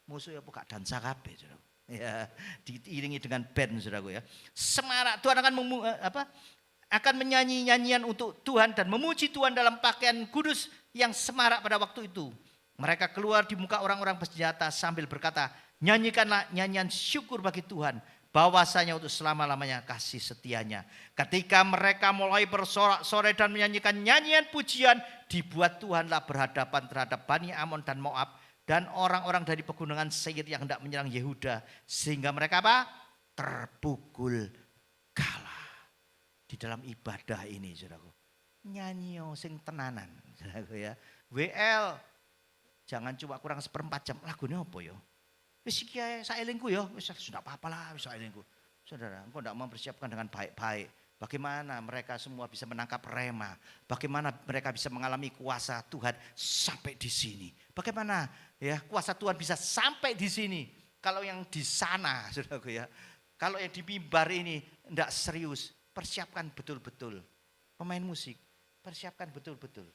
Musuhnya buka dansa kabeh, saudaraku. Ya, diiringi dengan band, saudaraku, ya. Semarak Tuhan akan menyanyi nyanyian untuk Tuhan dan memuji Tuhan dalam pakaian kudus yang semarak pada waktu itu. Mereka keluar di muka orang-orang bersenjata sambil berkata, nyanyikanlah nyanyian syukur bagi Tuhan, bahwasanya untuk selama-lamanya kasih setianya. Ketika mereka mulai bersorak-sorai dan menyanyikan nyanyian pujian, dibuat Tuhanlah berhadapan terhadap Bani Amon dan Moab dan orang-orang dari pegunungan Seir yang hendak menyerang Yehuda, sehingga mereka apa? Terpukul kalah. Di dalam ibadah ini, saudaraku, nyanyi sing tenanan, saudaraku, ya. WL Jangan cuma kurang seperempat jam. Lagunya apa ya? Wis iki ae saelingku ya, wis sudah apa-apa lah wis saelingku. Saudara, engkau tidak mempersiapkan dengan baik-baik. Bagaimana mereka semua bisa menangkap rema. Bagaimana mereka bisa mengalami kuasa Tuhan sampai di sini. Bagaimana ya kuasa Tuhan bisa sampai di sini. Kalau yang di sana, saudaraku ya. Kalau yang di mimbar ini tidak serius. Persiapkan betul-betul. Pemain musik, persiapkan betul-betul.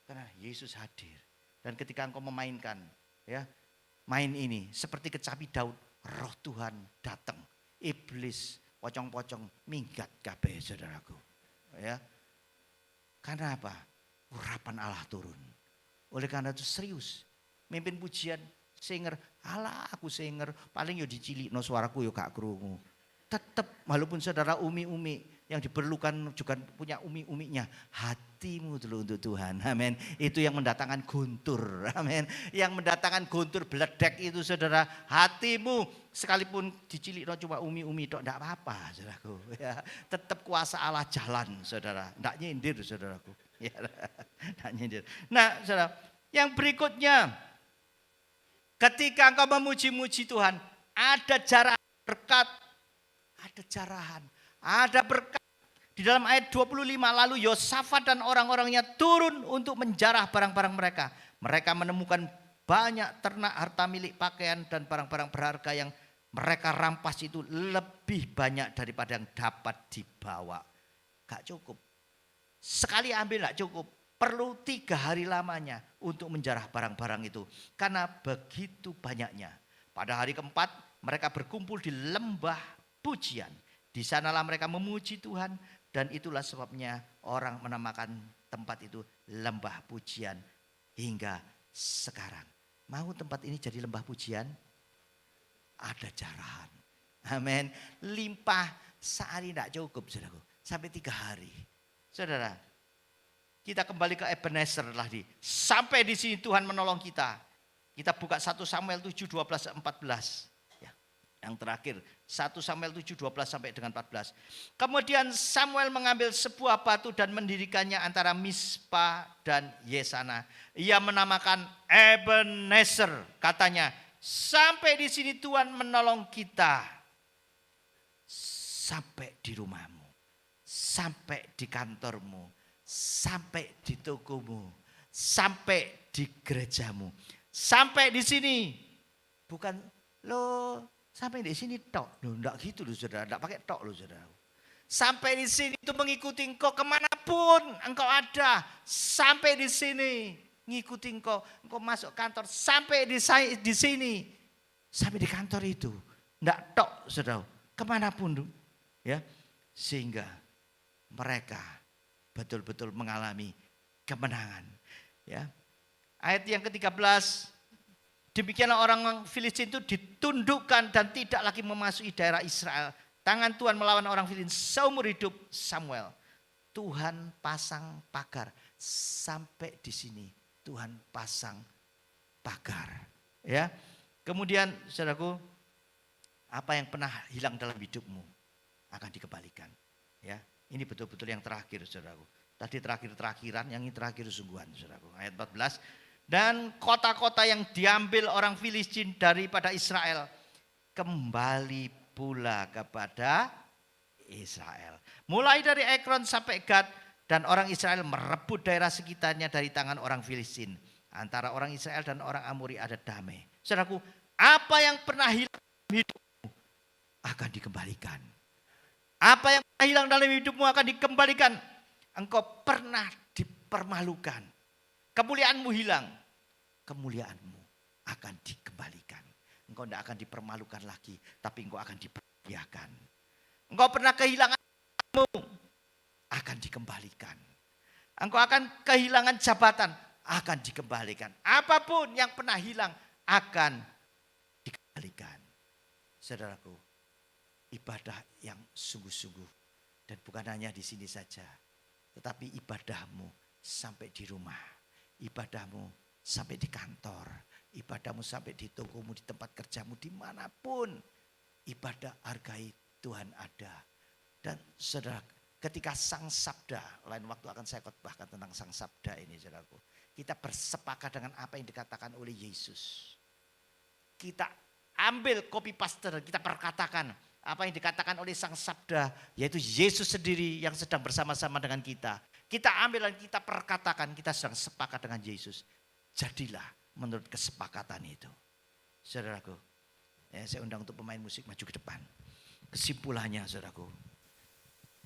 Karena Yesus hadir. Dan ketika engkau memainkan, ya, main ini seperti kecapi Daud, roh Tuhan datang. Iblis pocong-pocong minggat kabeh saudaraku. Ya. Karena apa? Urapan Allah turun. Oleh karena itu serius. Mimpin pujian, singer, Allah aku singer, paling yo dicilikno suaraku yo gak krungu. Tetap walaupun saudara umi-umi yang diperlukan juga punya umi-uminya. Hatimu dulu untuk Tuhan. Amin. Itu yang mendatangkan guntur. Amin. Yang mendatangkan guntur beledek itu saudara. Hatimu sekalipun dicilikno cuma umi-umi tok enggak apa-apa saudaraku. Ya, tetap kuasa Allah jalan saudara. Enggak nyindir saudaraku. Ya, enggak nyindir. Nah saudara, yang berikutnya. Ketika engkau memuji-muji Tuhan. Ada jarahan berkat. Ada jarahan. Ada berkat. Di dalam ayat 25 lalu Yosafat dan orang-orangnya turun untuk menjarah barang-barang mereka. Mereka menemukan banyak ternak, harta milik, pakaian dan barang-barang berharga yang mereka rampas itu lebih banyak daripada yang dapat dibawa. Gak cukup. Sekali ambil gak cukup. Perlu 3 hari lamanya untuk menjarah barang-barang itu. Karena begitu banyaknya. Pada hari keempat mereka berkumpul di lembah pujian. Di sanalah mereka memuji Tuhan. Dan itulah sebabnya orang menamakan tempat itu lembah pujian hingga sekarang. Mau tempat ini jadi lembah pujian? Ada jarahan. Amin. Limpah sehari tidak cukup saudaraku. Sampai 3 hari. Saudara, kita kembali ke Ebenezer lagi. Sampai di sini Tuhan menolong kita. Kita buka 1 Samuel 7, 12, 14. Yang terakhir 1 Samuel 7, 12 sampai dengan 14. Kemudian Samuel mengambil sebuah batu dan mendirikannya antara Mispa dan Yesana. Ia menamakan Ebenezer. Katanya, sampai di sini Tuhan menolong kita. Sampai di rumahmu. Sampai di kantormu. Sampai di tokomu. Sampai di gerejamu. Sampai di sini. Bukan loh. Sampai di sini tok, loh, enggak gitu loh saudara, enggak pakai tok loh saudara. Sampai di sini itu mengikuti engkau kemanapun engkau ada. Sampai di sini ngikuti engkau masuk kantor. Sampai di sini, sampai di kantor itu, enggak tok saudara, kemanapun ya, sehingga mereka betul-betul mengalami kemenangan. Ya, ayat yang ke-13. Demikianlah orang Filistin itu ditundukkan dan tidak lagi memasuki daerah Israel. Tangan Tuhan melawan orang Filistin seumur hidup Samuel. Tuhan pasang pagar. Sampai di sini Tuhan pasang pagar. Ya. Kemudian saudaraku, apa yang pernah hilang dalam hidupmu akan dikembalikan. Ya. Ini betul-betul yang terakhir saudaraku. Tadi terakhir-terakhiran, yang ini terakhir sungguhan saudaraku. Ayat 14. Dan kota-kota yang diambil orang Filistin daripada Israel kembali pula kepada Israel. Mulai dari Ekron sampai Gad dan orang Israel merebut daerah sekitarnya dari tangan orang Filistin. Antara orang Israel dan orang Amori ada damai. Saudaraku, apa yang pernah hilang dalam hidupmu akan dikembalikan. Apa yang pernah hilang dalam hidupmu akan dikembalikan. Engkau pernah dipermalukan. Kemuliaanmu hilang. Kemuliaanmu akan dikembalikan. Engkau tidak akan dipermalukan lagi, tapi engkau akan dipermuliakan. Engkau pernah kehilanganmu, akan dikembalikan. Engkau akan kehilangan jabatan, akan dikembalikan. Apapun yang pernah hilang, akan dikembalikan. Saudaraku, ibadah yang sungguh-sungguh. Dan bukan hanya di sini saja, tetapi ibadahmu sampai di rumah. Ibadahmu sampai di kantor, ibadahmu sampai di tokomu, di tempat kerjamu, dimanapun. Ibadah hargai Tuhan ada. Dan saudara, ketika Sang Sabda, lain waktu akan saya khotbahkan tentang Sang Sabda ini saudaraku. kita bersepakat dengan apa yang dikatakan oleh Yesus. Kita ambil copy paste dan kita perkatakan apa yang dikatakan oleh Sang Sabda, yaitu Yesus sendiri yang sedang bersama-sama dengan kita. Kita ambil dan kita perkatakan, kita sedang sepakat dengan Yesus. Jadilah menurut kesepakatan itu. Saudaraku, saya undang untuk pemain musik maju ke depan. Kesimpulannya saudaraku,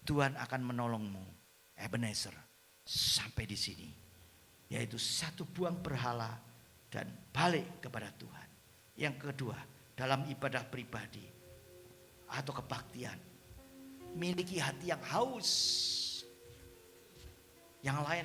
Tuhan akan menolongmu, Ebenezer, sampai di sini. Yaitu satu, buang berhala dan balik kepada Tuhan. Yang kedua, dalam ibadah pribadi atau kebaktian, miliki hati yang haus. Yang lain